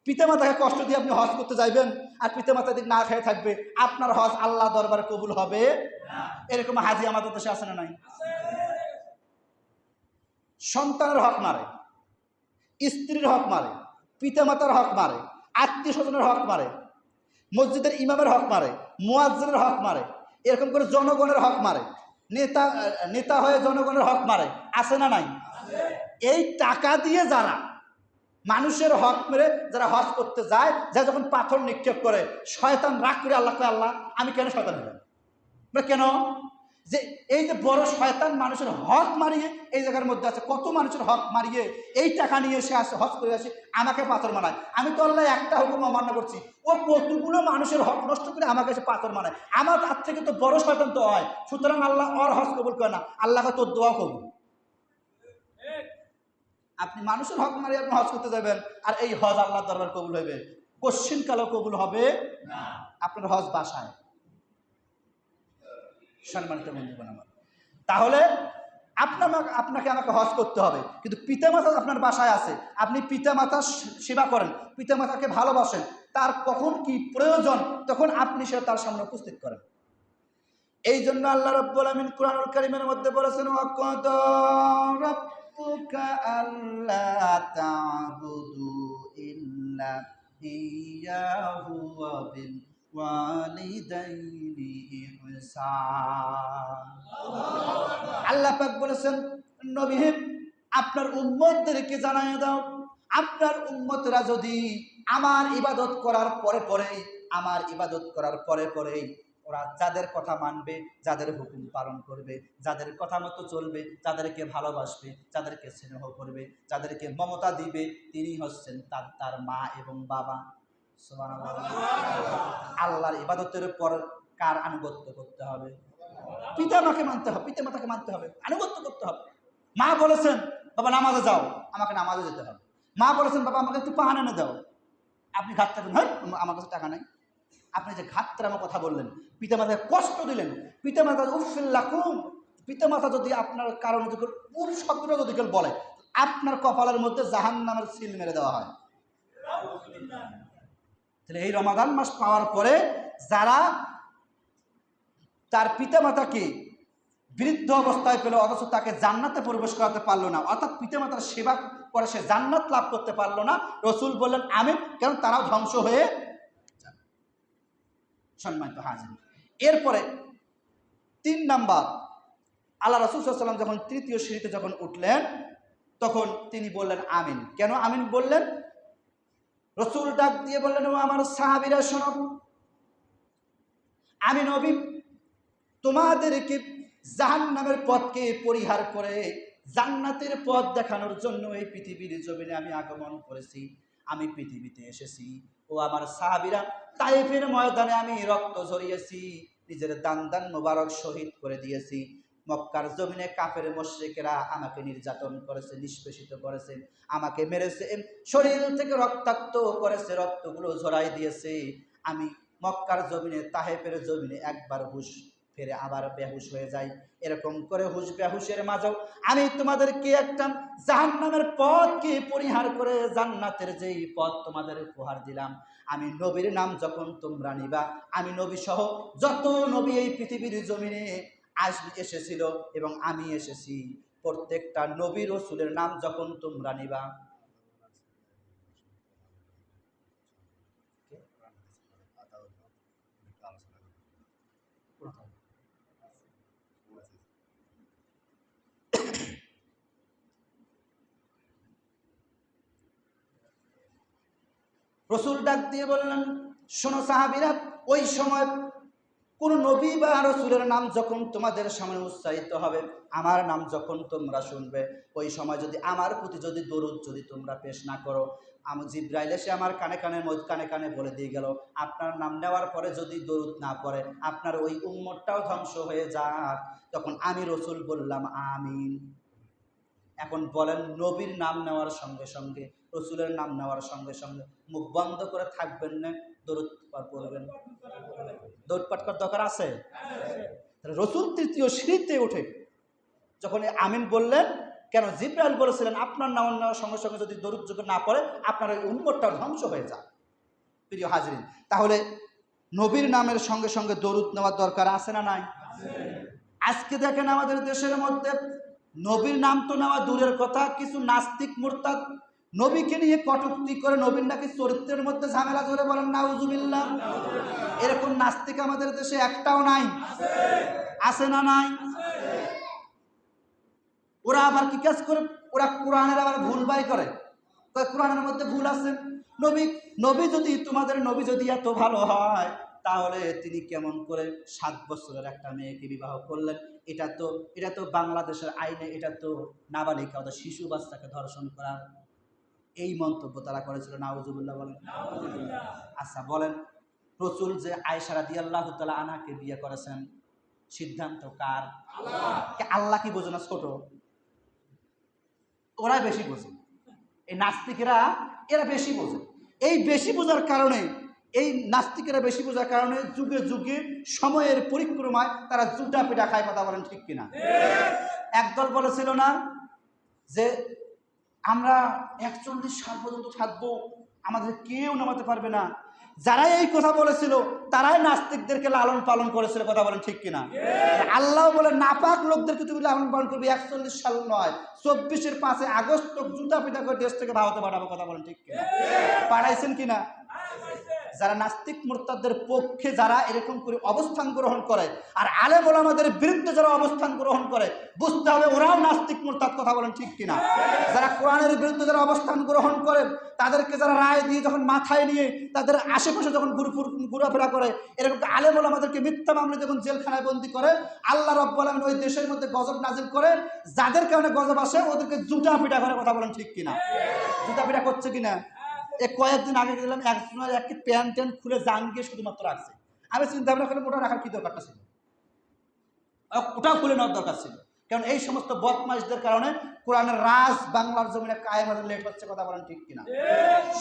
পিতামাতাকে কষ্ট দিয়ে আপনি হজ করতে যাইবেন আর পিতামাতা দিক না খেয়ে থাকবে, আপনার হজ আল্লাহ দরবারে কবুল হবে? এরকম হাজি আমাদের দেশে আছে না নাই? সন্তানের হক মারে, স্ত্রীর হক মারে, পিতামাতার হক মারে, আত্মীয় স্বজনের হক মারে, মসজিদের ইমামের হক মারে, মুয়াজ্জিনের হক মারে, এরকম করে জনগণের হক মারে, নেতা হয়ে জনগণের হক মারে, আছে না নাই? এই টাকা দিয়ে যারা মানুষের হক মেরে যারা হজ করতে যায়, যা যখন পাথর নিক্ষেপ করে শয়তান রাগ করে আল্লাহ কয় আল্লাহ আমি কেন শয়তান হলাম? কেন? যে এই যে বড় শয়তান মানুষের হক মারিয়ে এই জায়গার মধ্যে আছে, কত মানুষের হক মারিয়ে এই টাকা নিয়ে এসে আসে হজ করে আসে, আমাকে পাথর মানায়। আমি তো আল্লাহ একটা হুকুম অমান্য করছি, ও কতগুলো মানুষের হক নষ্ট করে আমাকে এসে পাথর মানায়, আমার তার থেকে তো বড় শয়তান তো হয়। সুতরাং আল্লাহ ওর হজ কবুল করে না, আল্লাহকে তোর দোয়া কবুল। আপনি মানুষের হক মারিয়ে আপনি হজ করতে যাবেন আর এই হজ আল্লাহ দরবার কবুল হবে? কোশ্চিন কালেও কবুল হবে না। আপনার হজ বাসায়। সম্মানিত বন্ধুগণ আমার, তাহলে আপনাকে আমাকে হজ করতে হবে, কিন্তু পিতামাতা আপনার বাসায় আছে, আপনি পিতামাতার সেবা করেন, পিতামাতাকে ভালোবাসেন, তার কখন কি প্রয়োজন তখন আপনি সে তার সামনে উপস্থিত করেন। এই জন্য আল্লাহ রাব্বুল আমিন কুরআনুল কারীমের মধ্যে বলেছেন ওয়াকাদা রাব্বুকা আল্লা তা'বুদু ইল্লা ইয়্যাহু ওয়া বিল ওয়ালিদাইনি ইহসান। আল্লাহ পাক বলেছেন নবী আপনার উম্মতদেরকে জানায় দাও, আপনার উম্মতরা যদি আমার ইবাদত করার পরে পরেই ওরা যাদের কথা মানবে, যাদের হুকুম পালন করবে, যাদের কথা মতো চলবে, যাদেরকে ভালোবাসবে, যাদেরকে স্নেহ করবে, যাদেরকে মমতা দিবে, তিনি হচ্ছেন তার মা এবং বাবা। সুবহানাল্লাহ। আল্লাহর ইবাদতের পর কার আনুগত্য করতে হবে? পিতামাকে মানতে হবে, পিতামাতাকে মানতে হবে, আনুগত্য করতে হবে। মা বলেছেন বাবা নামাজে যাও, আমাকে নামাজে যেতে হবে। মা বলেছেন বাবা আমাকে একটু পান এনে দাও, আপনি ঘাট থাকবেন, হ্যাঁ আমার কাছে টাকা নাই। আপনি যে ঘাটটার আমার কথা বললেন, পিতামাতাকে কষ্ট দিলেন, পিতামাতা উফিল্লাকুম, পিতামাতা যদি আপনার কারণ যদি পুর শব্দটা যদি কেউ বলে, আপনার কপালের মধ্যে জাহান্নামের সিল মেরে দেওয়া হয়। তাহলে এই রমাদান মাস পাওয়ার পরে যারা তার পিতামাতাকে বৃদ্ধ অবস্থায় পেল অথচ তাকে জান্নাতে প্রবেশ করাতে পারলো না, অর্থাৎ পিতামাতার সেবা করে সে জান্নাত লাভ করতে পারলো না, রসুল বললেন আমিন, কেন তারাও ধ্বংস হয়ে যাবে। সম্মানিত হাজির, এরপরে 3 নাম্বার, আল্লাহ রাসূল সাল্লাল্লাহু আলাইহি ওয়াসাল্লাম যখন তৃতীয় সিঁড়িতে যখন উঠলেন তখন তিনি বললেন আমিন। কেন আমিন বললেন? রসুল ডাক দিয়ে বললেন, ও আমার সাহাবীরা শোনো, আমি নবী তোমাদেরকে জাহান্নামের পথকে পরিহার করে জান্নাতের পথ দেখানোর জন্য এই পৃথিবীর জমিনে আমি আগমন করেছি, আমি পৃথিবীতে এসেছি। ও আমার সাহাবীরা, তায়েফের ময়দানে আমি রক্ত ঝরিয়েছি, নিজের দান মোবারক শহীদ করে দিয়েছি। মক্কার জমিনে কাফের মুশরিকেরা আমাকে নির্যাতন করেছে, নিষ্পেষিত করেছে, আমাকে মেরেছে, শরীর থেকে রক্তাক্ত করেছে, রক্তগুলো ঝরাই দিয়েছে। আমি মক্কার জমিনে, তায়েফের জমিনে একবার হুঁশ ফিরে আবার বেহুশ হয়ে যায়। এরকম করে হুঁশ বেহুশের মাঝেও আমি তোমাদেরকে একটা জাহান্নামের পথকে পরিহার করে জান্নাতের যেই পথ তোমাদের উপহার দিলাম, আমি নবীর নাম যখন তোমরা নিবা, আমি নবী সহ যত নবী এই পৃথিবীর জমিনে এসেছিল এবং আমি এসেছি, প্রত্যেকটা নবী রাসূলের নাম যখন তোমরা নিবা, রসুল ডাক দিয়ে বললেন, শোনো সাহাবীরা, ওই সময় কোন নবী বা রাসূলের নাম যখন তোমাদের সামনে উচ্চারিত হবে, আমার নাম যখন তোমরা শুনবে, ওই সময় যদি আমার প্রতি যদি দরুদ যদি তোমরা পেশ না করো, জিবরাইল এসে আমার কানে কানে বলে দিয়ে গেল, আপনার নাম নেওয়ার পরে যদি দরুদ না পড়ে আপনার ওই উম্মতটাও ধ্বংস হয়ে যাক। তখন আমি রসুল বললাম আমিন। এখন বলেন, নবীর নাম নেওয়ার সঙ্গে সঙ্গে, রসুলের নাম নেওয়ার সঙ্গে সঙ্গে মুখ বন্ধ করে থাকবেন না, দরুদ পাঠ করবেন? দরুদ পাঠ করার দরকার আছে? রসুল তৃতীয় সিঁড়িতে উঠে যখন আমিন বললেন, কেন জিবরাইল বলেছিলেন আপনার নাম নেওয়ার সঙ্গে সঙ্গে যদি দরুদ যোগ্য না পড়ে আপনার ওই উম্মতটা ধ্বংস হয়ে যায়। প্রিয় হাজরিন, তাহলে নবীর নামের সঙ্গে সঙ্গে দরুদ নেওয়ার দরকার আছে না নাই? আজকে দেখেন আমাদের দেশের মধ্যে নবীর নাম তো নেওয়া দূরের কথা, কিছু নাস্তিক মুরতাদ নবীকে নিয়ে কটূক্তি করে, নবীর নাকি চরিত্রের মধ্যে ঝামেলা ধরে, বলেন নাউজুবিল্লাহ। এরকম নাস্তিক আমাদের দেশে একটাও নাই, আছে না নাই? ওরা আবার কি কাজ করে, ওরা কোরআনের আবার ভুল বাই করে, কোরআনের মধ্যে ভুল আছে। নবী যদি তোমাদের নবী যদি এত ভালো হয় তাহলে তিনি কেমন করে 7 বছরের একটা মেয়েকে বিবাহ করলেন? এটা তো বাংলাদেশের আইনে এটা তো নাবালিকা অর্থাৎ শিশু বাচ্চাকে ধর্ষণ করা। এই মন্তব্য তারা করেছিল, নাউজুবিল্লাহ বলেন। আচ্ছা বলেন, রাসূল যে আয়েশা রাদিয়াল্লাহু তাআলা আনহাকে বিয়ে করেছেন, সিদ্ধান্ত কার? আল্লাহ কি বোঝে না ছোট? ওরা বেশি বোঝে, এই নাস্তিকেরা এরা বেশি বোঝে। এই বেশি বোঝার কারণে, এই নাস্তিকেরা বেশি বোঝার কারণে যুগে যুগে সময়ের পরিক্রমায় তারা জুটা পিটা খায়। কথা বলেন ঠিক কিনা? একদল বলেছিল না যে আমরা 41 সাল পর্যন্ত থাকবো, আমাদের কেউ নামাতে পারবে না। যারা এই কথা বলেছিল তারাই নাস্তিকদেরকে লালন পালন করেছিল। কথা বলেন ঠিক কিনা? আল্লাহ বলে নাপাক লোকদেরকে তুমি লালন পালন করবে 41 সাল নয়, 24-এর 5 আগস্ট জুতা পিটা করে দেশ থেকে ভারতে পাঠাবো। কথা বলেন ঠিক কিনা? পাঠাইছেন কিনা? যারা নাস্তিক মুরতাদদের পক্ষে যারা এরকম করে অবস্থান গ্রহণ করে আর আলেম ওলামাদের বিরুদ্ধে যারা অবস্থান গ্রহণ করে, বুঝতে হবে ওরাও নাস্তিক মুরতাদ। কথা বলেন ঠিক কিনা? যারা কোরআনের বিরুদ্ধে যারা অবস্থান গ্রহণ করে, তাদেরকে যারা রায় দিয়ে যখন মাথায় নিয়ে তাদের আশেপাশে যখন ঘোরাফেরা করে, এরকম আলেম ওলামাদেরকে মিথ্যা মামলা যখন জেলখানায় বন্দী করে, আল্লাহ রাব্বুল আলামিন ওই দেশের মধ্যে গজব নাজিল করে। যাদের কারণে গজব আসে ওদেরকে জুতা পিটা করে। কথা বলেন ঠিক কিনা? জুতা পিটা করছে কিনা? কয়েকদিন আগে গেলাম, একজনের একটি প্যান্ট ট্যান্ট খুলে জান গিয়ে শুধুমাত্র রাখছে। আমি চিন্তা ভাবনা করলাম ওটা রাখার কি দরকারটা ছিল? ওটাও খুলে নেওয়ার দরকার ছিল। কারণ এই সমস্ত বদমাইশদের কারণে কোরআনের রাজ বাংলার জমিনে কায়েম হতে লেট হচ্ছে। কথা বলেন ঠিক কিনা?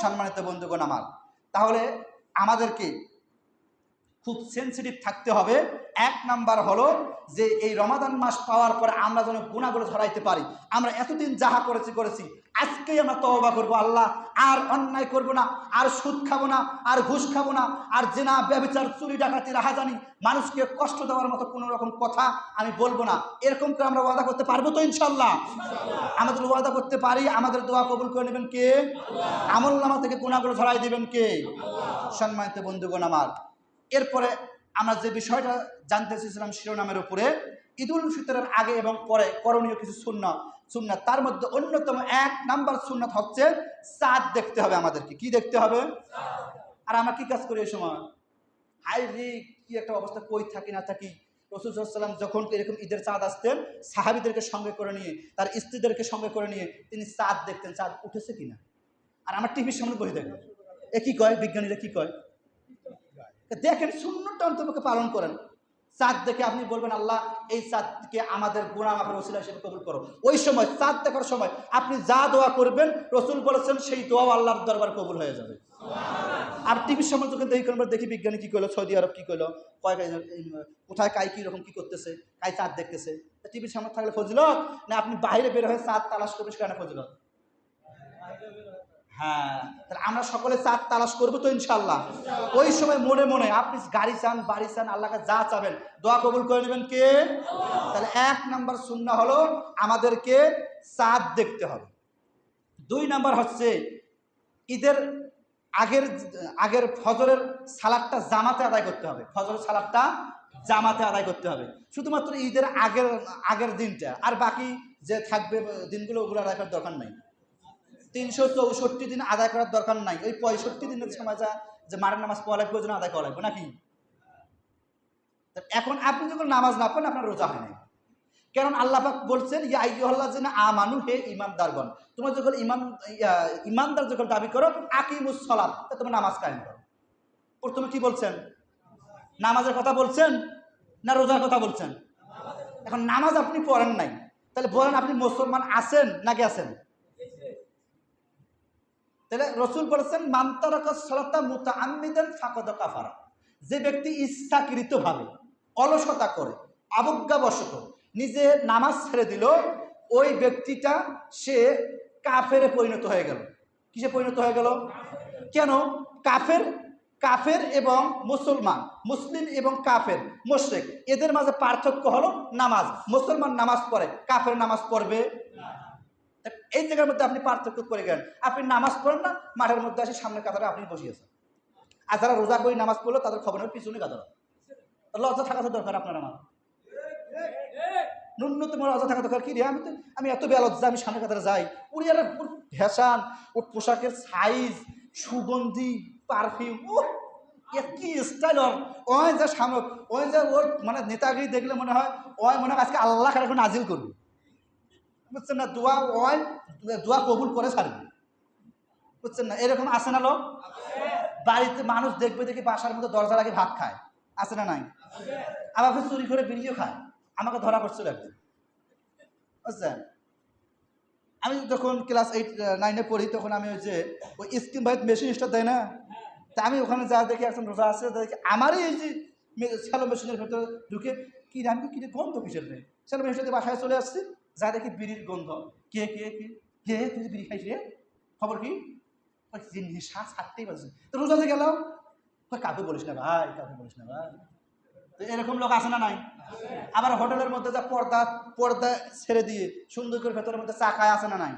সম্মানিত বন্ধুগণ আমার, তাহলে আমাদেরকে খুব সেন্সিটিভ থাকতে হবে। এক নাম্বার হলো যে এই রমাদান মাস পাওয়ার পরে আমরা যেন গুনাহগুলো ধরাইতে পারি। আমরা এতদিন যাহা করেছি আজকেই আমরা তওবা করবো। আল্লাহ আর অন্যায় করব না, আর সুদ খাবো না, আর ঘুষ খাবো না, আর জিনা ব্যভিচার চুরি ডাকাতি রাহাজানি মানুষকে কষ্ট দেওয়ার মতো কোনো রকম কথা আমি বলবো না। এরকম করে আমরা ওয়াদা করতে পারবো তো ইনশাল্লাহ? আমাদের ওয়াদা করতে পারি। আমাদের দোয়া কবুল করে নেবেন কে? আমলনামা থেকে গুনাহগুলো ধরাই দিবেন কে? সম্মানিত বন্ধুগণ আমার, এরপরে আমরা যে বিষয়টা জানতে চেয়েছিলাম শিরোনামের উপরে, ঈদুল ফিতরের আগে এবং পরে করণীয় কিছু সুন্নাত। তার মধ্যে অন্যতম এক নাম্বার সুন্নাত হচ্ছে চাঁদ দেখতে হবে আমাদেরকে। কি দেখতে হবে? আর আমরা কি কাজ করি এই সময়? হাই রে, কি একটা অবস্থা, কই থাকি না থাকি। রাসূল সাল্লাল্লাহু আলাইহি ওয়াসাল্লাম যখন এরকম ঈদের চাঁদ আসতেন, সাহাবীদেরকে সঙ্গে করে নিয়ে, তার স্ত্রীদেরকে সঙ্গে করে নিয়ে তিনি চাঁদ দেখতেন, চাঁদ উঠেছে কিনা। আর আমার টিভির সামনে বসে দেখেন, এ কি কয়, বিজ্ঞানীরা কি কয় দেখেন, সুন্নতটা অন্তত পালন করেন। চাঁদ দেখে আপনি বলবেন আল্লাহ এই চাঁদকে আমাদের গুনাহ মাফের ওসিলা হিসেবে কবুল করো। ওই সময় চাঁদ দেখার সময় আপনি যা দোয়া করবেন, রাসূল বলেছেন সেই দোয়া আল্লাহর দরবার কবুল হয়ে যাবে। আর টিভির সামনে যখন দেখি বিজ্ঞানী কি করলো, সৌদি আরব কি করলো, কোথায় কাই কি রকম কি করতেছে, কাই চাঁদ দেখতেছে। টিভির সামনে থাকলে ফজিলত না, আপনি বাইরে বের হয়ে চাঁদ তালাশ করবেন সেখানে ফজিলত। হ্যাঁ, তাহলে আমরা সকলে চাঁদ তালাশ করবো তো ইনশাল্লাহ। ওই সময় মনে মনে আপনি গাড়ি চান, বাড়ি চান, আল্লাহকে যা চাবেন দোয়া কবুল করে নেবেন কে? তাহলে এক নাম্বার সুন্নাহ হলো আমাদেরকে চাঁদ দেখতে হবে। দুই নাম্বার হচ্ছে ঈদের আগের ফজরের সালাতটা জামাতে আদায় করতে হবে। ফজরের সালাতটা জামাতে আদায় করতে হবে শুধুমাত্র ঈদের আগের দিনটা, আর বাকি যে থাকবে দিনগুলো ওগুলো আদায় করার দরকার নাই। 364 দিন আদায় করার দরকার নাই। ওই 65 দিনের সময় যে মারের নামাজ পড়া লাগবে, ওই জন্য আদায় করা লাগবে নাকি? এখন আপনি যখন নামাজ না পড়েন আপনার রোজা হয় না। কারণ আল্লাহ পাক বলছেন ইয়া আইয়ুহাল্লাযিনা আমানু, হে ঈমানদারগণ, তোমরা যখন ঈমানদার যখন দাবি করো, আকিমুস সালাত, তোমরা নামাজ কায়েম করো। প্রথমে কি বলছেন? নামাজের কথা বলছেন না রোজার কথা বলছেন? এখন নামাজ আপনি পড়েন নাই, তাহলে বলেন আপনি মুসলমান আছেন নাকি আছেন? তাহলে রাসূল বলেছেন মান তারাকাস সালাতা মুতাআম্মিদান ফাকাদ কাফারা। যে ব্যক্তি ইচ্ছাকৃতভাবে অলসতা করে অবজ্ঞাবশত নিজে নামাজ ছেড়ে দিল, ওই ব্যক্তিটা সে কাফেরে পরিণত হয়ে গেল। কিসে পরিণত হয়ে গেল? কেন? কাফের এবং মুসলমান, মুসলিম এবং কাফের মুশরিক, এদের মাঝে পার্থক্য হলো নামাজ। মুসলমান নামাজ পড়ে, কাফের নামাজ পড়বে। এই জায়গার মধ্যে আপনি পার্থক্য করে গেলেন। আপনি নামাজ পড়েন না, মাঠের মধ্যে আসে সামনের কাতারে আপনি বসিয়েছেন। আর যারা রোজা করে নামাজ পড়লো তাদের খবরের পিছনে কাতারা। লজ্জা থাকা তো দরকার আপনার আমার, ন্যূনতম লজ্জা থাকা দরকার। কি রে, আমি এত বেলজ্জা, আমি সামনের কাতারে যাই। উনি আর ফ্যাশন, ওর পোশাকের সাইজ, সুগন্ধি, পারফিউম, ও কি স্টাইল, ওই যা সামনে, ওই যা ওর মানে নেতাগিরি দেখলে মনে হয় আজকে আল্লাহ এখন নাজিল করবে, বুঝছেন না? দোয়া কবুল করে ছাড়বে, বুঝছেন না? এরকম আছে না লোক? বাড়িতে মানুষ দেখবে দেখি বাসার মধ্যে দরজা লাগে ভাত খায়, আছে না নাই? আবার চুরি করে বিড়িও খায়। আমাকে ধরা করছিল একদিন, বুঝছেন? আমি যখন ক্লাস 8-9 পড়ি, তখন আমি ওই স্কিম ভাইট মেশিন স্টার দেয় না, তা আমি ওখানে যা দেখি একজন রোজা আছে, দেখি আমারই এই যে স্যালো মেশিনের ভেতরে ঢুকে কি আমি কি গন্ধ কিসের নেই, স্যালো মেশিনটা বাসায় চলে আসছি, যা দেখি বিড়ির গন্ধ। কে কে কে কে তুই বিড়ি খাইস রে, খবর কি? নেশা ছাড়তেই পারছি তো রোজাতে গেল। কাউকে বলিস না ভাই, কাউকে বলিস না ভাই। তো এরকম লোক আছে না নাই? আবার হোটেলের মধ্যে যা পর্দা ছেড়ে দিয়ে সুন্দর করে ভেতরের মধ্যে চা খায়, আছে না নাই?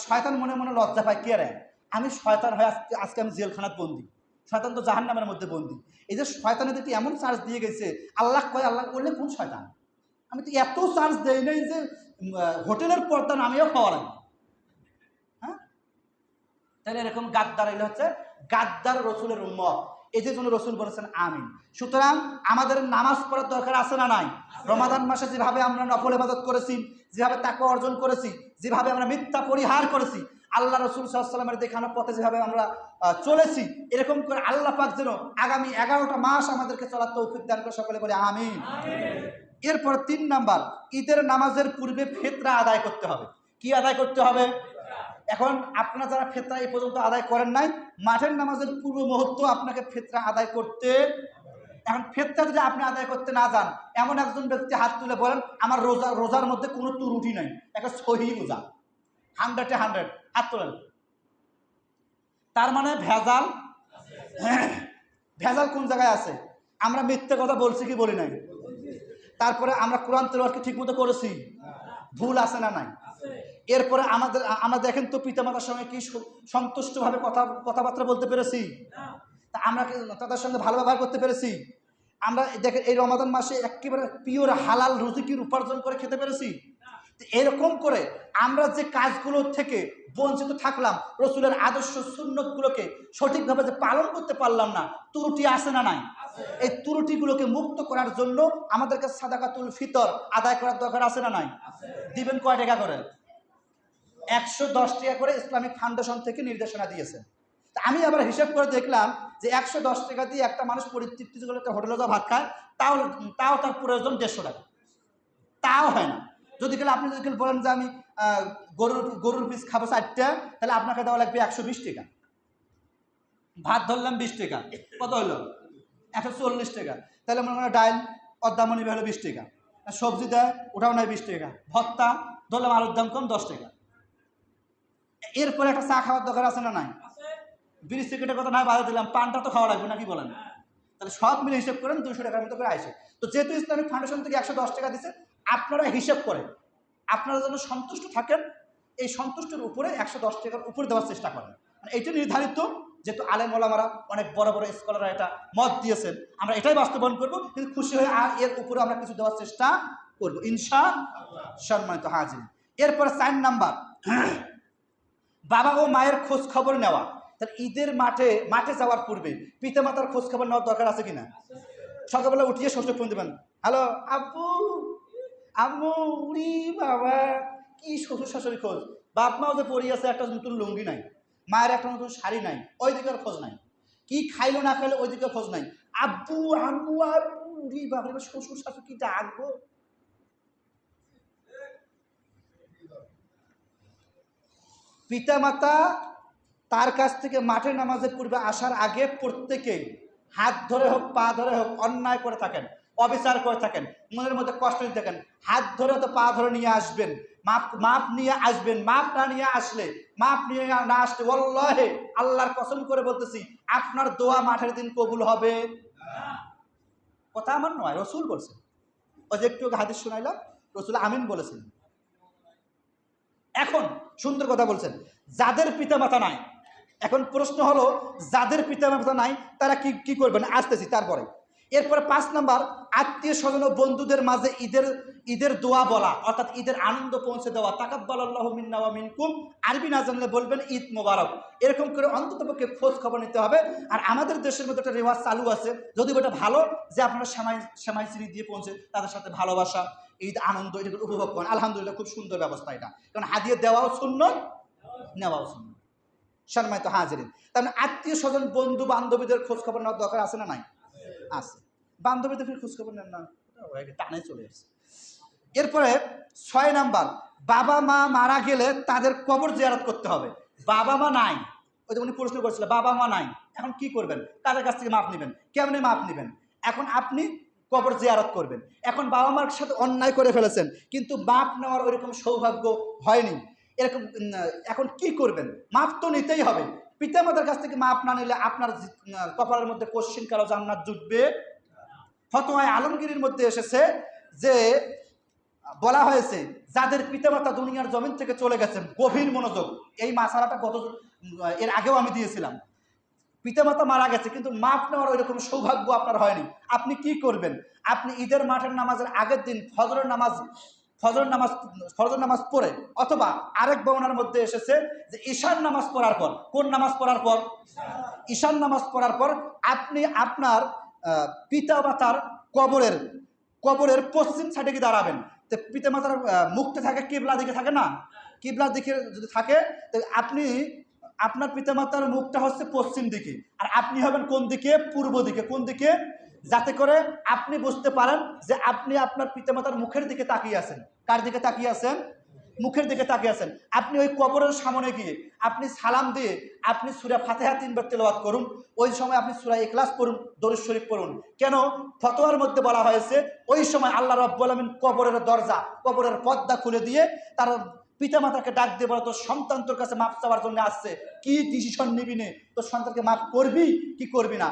শয়তান মনে মনে লজ্জা পায়, কে রে আমি শয়তান হয়ে আজকে আমি জেলখানাত বন্দি, শয়তান তো জাহান্নামের মধ্যে বন্দী। এই যে শয়তানের দিকে এমন চার্জ দিয়ে গেছে, আল্লাহ কয় আল্লাহ করলে কোন শয়তান? আমি তো এত চার্জ দেই নাই যে হোটেলের পর্দা নামিয়েও খাওয়া লাগবে। হ্যাঁ, তাহলে এরকম গাদ্দার এলে হচ্ছে গাদ্দার রসুলের উম্মত। এই যে জন্য রসুল বলেছেন আমিন। সুতরাং আমাদের নামাজ পড়ার দরকার আছে না নাই? রমাদান মাসে যেভাবে আমরা নফল ইবাদত করেছি, যেভাবে তাকওয়া অর্জন করেছি, যেভাবে আমরা মিথ্যা পরিহার করেছি, আল্লাহ রসুল সাল্লাল্লাহু আলাইহি ওয়াসাল্লামের দেখানো পথে যেভাবে আমরা চলেছি, এরকম করে আল্লাহ পাক যেন আগামী 11টা মাস আমাদেরকে চলার তৌফিক দান করে, সকলে বলে আমিন। এরপর 3 নাম্বার, ঈদের নামাজের পূর্বে ফিতরা আদায় করতে হবে। কি আদায় করতে হবে? এখন আপনারা যারা ফিতরা এই পর্যন্ত আদায় করেন নাই, মাঠের নামাজের পূর্ব মুহূর্ত আপনাকে ফিতরা আদায় করতে। এখন ফিতরা যদি আপনি আদায় করতে না যান, এমন একজন ব্যক্তি হাত তুলে বলেন আমার রোজার মধ্যে কোনো ত্রুটি নাই, একটা সহি রোজা, 100-এ 100, হাত তোলেন। তার মানে ভেজাল। ভেজাল কোন জায়গায় আছে? আমরা মিথ্যে কথা বলছি কি বলি নাই? তারপরে আমরা কোরআন তেলাওয়াত কি ঠিকমতো করেছি? ভুল আছে না নাই? এরপরে আমরা দেখেন তো পিতামাতার সঙ্গে কি সন্তুষ্টভাবে কথাবার্তা বলতে পেরেছি? তা আমরা কি তাদের সঙ্গে ভালো ব্যবহার করতে পেরেছি? আমরা দেখেন এই রমাদান মাসে একেবারে পিওর হালাল রুজিকির উপার্জন করে খেতে পেরেছি? এরকম করে আমরা যে কাজগুলো থেকে বঞ্চিত থাকলাম, রসুলের আদর্শ সুন্নতগুলোকে সঠিকভাবে যে পালন করতে পারলাম না, ত্রুটি আছে না নাই? এই ত্রুটিগুলোকে মুক্ত করার জন্য আমাদেরকে সাদাকাতুল ফিতর আদায় করার দরকার আছে না নাই? দিবেন কয় টাকা করে? 110 টাকা করে ইসলামিক ফাউন্ডেশন থেকে নির্দেশনা দিয়েছে। তা আমি আবার হিসাব করে দেখলাম যে 110 টাকা দিয়ে একটা মানুষ পরিতৃপ্তি করে একটা হোটেলে যা ভাত খায়, তাও তার প্রয়োজন 150 টাকা, তাও হয় না। যদি আপনি যদি বলেন যে আমি গরুর পিস খাবো 4টা, তাহলে আপনাকে দেওয়া লাগবে 120 টাকা। ভাত ধরলাম 20 টাকা, কত হলো? 140 টাকা। তাহলে মনে হয় ডাইল অর্ধামনি হলো 20 টাকা, সবজি দেয় ওটাও নয় 20 টাকা, ভর্তা ধরলাম আলুর দাম কম 10 টাকা। এরপরে একটা চা খাওয়ার দরকার আছে না নাই? 20 সিগারেটের কথা না বাধা দিলাম, পানটা তো খাওয়া লাগবে নাকি বলেন? তাহলে সব মিলে হিসেব করেন 200 টাকার মতো করে আসে। তো যেহেতু ইসলামিক ফাউন্ডেশন থেকে 110 টাকা দিচ্ছে, আপনারা হিসাব করেন, আপনারা যেন সন্তুষ্ট থাকেন, এই সন্তুষ্টের উপরে 110 টাকার উপরে দেওয়ার চেষ্টা করেন। মানে এইটা নির্ধারিত, যেহেতু আলেম ওলামারা অনেক বড় বড় স্কলাররা এটা মত দিয়েছেন, আমরা এটাই বাস্তবায়ন করবো, কিন্তু খুশি হয়ে আর এর উপরে আমরা কিছু দেওয়ার চেষ্টা করবো ইনশাআল্লাহ। সম্মানিত হাজির, এরপরে 4 নাম্বার, বাবা ও মায়ের খোঁজ খবর নেওয়া। তাহলে ঈদের মাঠে যাওয়ার পূর্বে পিতামাতার খোঁজ খবর নেওয়ার দরকার আছে কিনা? সকালবেলা উঠিয়ে ষষ্ঠ ফোন দেবেন, হ্যালো আব্বু আম্মু, উড়ি বাবা, কি শ্বশুর শাশুড়ি খোঁজ। বাপ মাও যে পড়ি আছে, একটা নতুন লুঙ্গি নাই, মায়ের একটা নতুন শাড়ি নাই, ওই দিকের খোঁজ নাই, কি খাইলো না খাইলো ওই দিকের খোঁজ নাই। আব্বু আম্মু আব্বু, উড়ি বাবা, শ্বশুর শাশুড়ি কি ডাকবো। পিতামাতা তার কাছ থেকে মাঠে নামাজের পূর্বে আসার আগে প্রত্যেকেই হাত ধরে হোক পা ধরে হোক অন্যায় করে থাকেন, অবিচার করে থাকেন, মনের মধ্যে কষ্ট দিতে থাকেন, হাত ধরে তো পা ধরে নিয়ে আসবেন, মাপ নিয়ে আসবেন। মাপ না নিয়ে আসলে, মাপ নিয়ে না আসলে ওয়াল্লাহি আল্লাহর কসম করে বলতেছি, আপনার দোয়া মাঠের দিন কবুল হবে না। কথা আমার নয়, রসুল বলছেন। ওই যে একটু হাদিস শোনাইলাম, রসুল আমিন বলেছেন। এখন সুন্দর কথা বলছেন, যাদের পিতামাতা নাই, এখন প্রশ্ন হলো যাদের পিতামাতা নাই তারা কি করবেন, আসতেছি। তারপরে এরপরে 5 নাম্বার, আত্মীয় স্বজন ও বন্ধুদের মাঝে ঈদের দোয়া বলা, অর্থাৎ ঈদের আনন্দ পৌঁছে দেওয়া। তাকাব্বালাল্লাহু মিন্না ওয়া মিনকুম, আরবি না জানলে বলবেন ঈদ মোবারক। এরকম করে অন্ততপক্ষে খোঁজ খবর নিতে হবে। আর আমাদের দেশের মধ্যে একটা রেওয়াজ চালু আছে, যদি ওটা ভালো, যে আপনারা সেমাই চিনি দিয়ে পৌঁছে তাদের সাথে ভালোবাসা, ঈদ আনন্দ এটা উপভোগ করেন। আলহামদুলিল্লাহ, খুব সুন্দর ব্যবস্থা এটা, কারণ হাদিয়া দেওয়াও সুন্নাত, নেওয়াও সুন্নাত। সম্মানিত হাজিরিন, তার মানে আত্মীয় স্বজন বন্ধু বান্ধবীদের খোঁজ খবর নেওয়ার দরকার আছে না নাই? আছে। বান্ধবীদের খোঁজ খবর নেন না, টানে চলে আসছে। এরপরে 6 নাম্বার, বাবা মা মারা গেলে তাদের কবর জিয়ারত করতে হবে। বাবা মা নাই, ওই যে উনি প্রশ্ন করেছিল, বাবা মা নাই, এখন কি করবেন? কাদের কাছ থেকে মাপ নেবেন? কেমনে মাপ নেবেন? এখন আপনি কবর জিয়ারত করবেন। এখন বাবা মার সাথে অন্যায় করে ফেলেছেন, কিন্তু মাপ নেওয়ার ওইরকম সৌভাগ্য হয়নি, এরকম এখন কি করবেন? মাপ তো নিতেই হবে। পিতামাতার কাছ থেকে মাপ না নিলে আপনার কপালের মধ্যে কোশ্চিন কালো জান্নাত জুটবে। ফতোয়ায়ে আলমগীরের মধ্যে এসেছে যে বলা হয়েছে, যাদের পিতামাতা দুনিয়ার জমিন থেকে চলে গেছেন, গভীর মনোযোগ, এই মাসালাটা এর আগেও আমি দিয়েছিলাম। পিতামাতা মারা গেছে কিন্তু মাপ নেওয়ার ওই রকম সৌভাগ্য আপনার হয়নি, আপনি কি করবেন? আপনি ঈদের মাঠের নামাজের আগের দিন ফজর নামাজ পড়ে, অথবা আরেক বর্ণনার মধ্যে এসেছে যে ঈশান নামাজ পড়ার পর, কোন নামাজ পড়ার পর? ঈশান নামাজ পড়ার পর আপনি আপনার পিতা মাতার কবরের পশ্চিম সাইডে গিয়ে দাঁড়াবেন। তো পিতা মাতার মুখটা থাকে কিবলা দিকে, থাকে না? কিবলা দিকে যদি থাকে, তো আপনি আপনার পিতামাতার মুখটা হচ্ছে পশ্চিম দিকে, আর আপনি হবেন কোন দিকে? পূর্ব দিকে। কোন দিকে? যাতে করে আপনি বুঝতে পারেন যে আপনি আপনার পিতামাতার মুখের দিকে তাকিয়ে আছেন। কার দিকে তাকিয়ে আছেন? মুখের দিকে তাকিয়ে আছেন। আপনি ওই কবরের সামনে গিয়ে আপনি সালাম দিয়ে আপনি সূরা ফাতিহা 3 বার তেলাওয়াত করুন। ওই সময় আপনি সূরা ইখলাস পড়ুন, দরুদ শরীফ পড়ুন। কেন? ফতোয়ার মধ্যে বলা হয়েছে ওই সময় আল্লাহ রাব্বুল আলামিন কবরের দরজা, কবরের পর্দা খুলে দিয়ে তার পিতামাতাকে ডাক দিয়ে বলে, তোর সন্তান তোর কাছে মাপ চাওয়ার জন্য আসছে, কি ডিসিশন নিবি নে? তোর সন্তানকে মাফ করবি কি করবি না?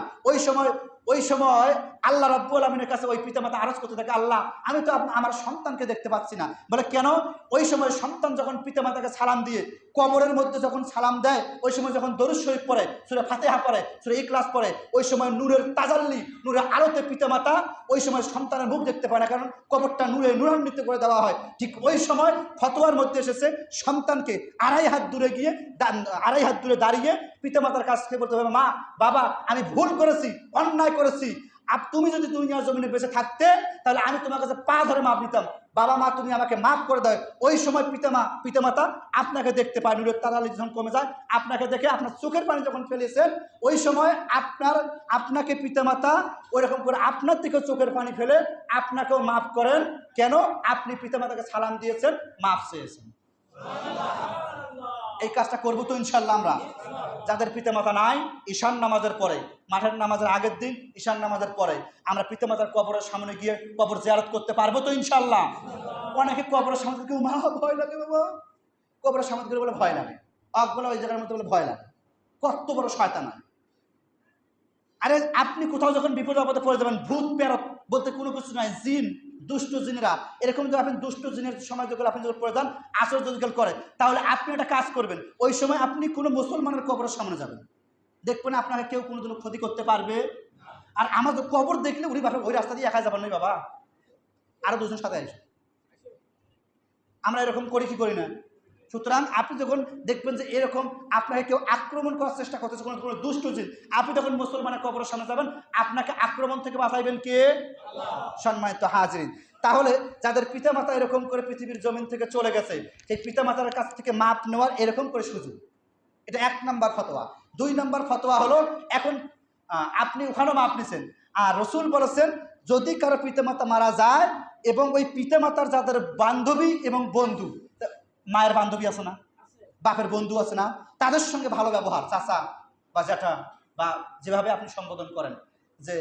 ওই সময় আল্লাহ রাব্বুল আলামিনের কাছে ওই পিতামাতা আরজ করতে থাকে, আল্লাহ আমি তো আমার সন্তানকে দেখতে পাচ্ছি না। বলে কেন? ওই সময় সন্তান যখন পিতামাতাকে সালাম দিয়ে কবরের মধ্যে যখন সালাম দেয়, ওই সময় যখন দরুদ শরীফ পড়ে, সূরা ফাতিহা পড়ে, সূরা ইখলাস পড়ে, ওই সময় নূরের তাজাল্লি, নূরের আলোতে পিতামাতা ওই সময় সন্তানের মুখ দেখতে পায় না, কারণ কবরটা নূরান্বিত করে দেওয়া হয়। ঠিক ওই সময় ফতোয়ার মধ্যে এসেছে সন্তানকে আড়াই হাত দূরে দাঁড়িয়ে পিতামাতার কাছ থেকে বলতে হবে, মা বাবা আমি ভুল করেছি, অন্যায় করেছি, তুমি যদি দুনিয়ার জমিনে বেঁচে থাকতে তাহলে আমি তোমার কাছে পা ধরে মাপ নিতাম, বাবা মা তুমি আমাকে মাফ করে দাও। ওই সময় পিতামাতা আপনাকে দেখতে পায়, নূরের তারালি যখন কমে যায়, আপনাকে দেখে আপনার চোখের পানি যখন ফেলেছেন, ওই সময় আপনাকে পিতামাতা ওইরকম করে আপনার থেকে চোখের পানি ফেলে আপনাকেও মাফ করেন। কেন? আপনি পিতামাতাকে সালাম দিয়েছেন, মাফ চেয়েছেন। এই কাজটা করবো তো ইনশাল্লাহ আমরা? যাদের পিতামাতা নাই, ঈশান নামাজের পরে, মাঠের নামাজের আগের দিন ঈশান নামাজের পরে আমরা পিতামাতার কবরের সামনে গিয়ে কবর জিয়ারত করতে পারবো তো ইনশাল্লাহ? অনেকে কবরের সামনে কেউ মা ভয় লাগে, বাবা কবরের সামনে গেলে বলে ভয় লাগে, বলে ওই জায়গার মধ্যে বলে ভয় লাগে, কত বড় শয়তান। আরে আপনি কোথাও যখন বিপদ আপদে পড়ে যাবেন, ভূত প্রেরত বলতে কোনো কিছু নাই, জিন, দুষ্ট জিনেরা, এরকম যদি আপনি দুষ্ট জিনের সময় যখন আপনি যখন পড়ে যান, আসর যদি করে, তাহলে আপনি একটা কাজ করবেন, ওই সময় আপনি কোনো মুসলমানের কবরের সামনে যাবেন, দেখবেন আপনাকে কেউ কোনোদিনও ক্ষতি করতে পারবে। আর আমাদের কবর দেখলে উনি ওই রাস্তা দিয়ে একা যাবেন না বাবা, আরো দুজন সাথে আসবে। আমরা এরকম করি কি করি না? সুতরাং আপনি যখন দেখবেন যে এরকম আপনাকে কেউ আক্রমণ করার চেষ্টা করতেছে, কোনো দুষ্ট জিন, আপনি যখন মুসলমানের কবরের সামনে যাবেন, আপনাকে আক্রমণ থেকে বাঁচাইবেন কে? সম্মানিত হাজিরিন, তাহলে যাদের পিতামাতা এরকম করে পৃথিবীর জমিন থেকে চলে গেছে, সেই পিতামাতার কাছ থেকে মাপ নেওয়ার এরকম করে সুযোগ। এটা 1 নম্বর ফতোয়া। 2 নম্বর ফতোয়া হলো, এখন আপনি ওখানেও মাপ নিছেন, আর রসুল বলেছেন যদি কারো পিতামাতা মারা যায় এবং ওই পিতামাতার যাদের বান্ধবী এবং বন্ধু, মায়ের বান্ধবী আছে না, বাপের বন্ধু আছে না, তাদের সঙ্গে ভালো ব্যবহার, চাচা বা জ্যাঠা বা যেভাবে আপনি সম্বোধন করেন, যে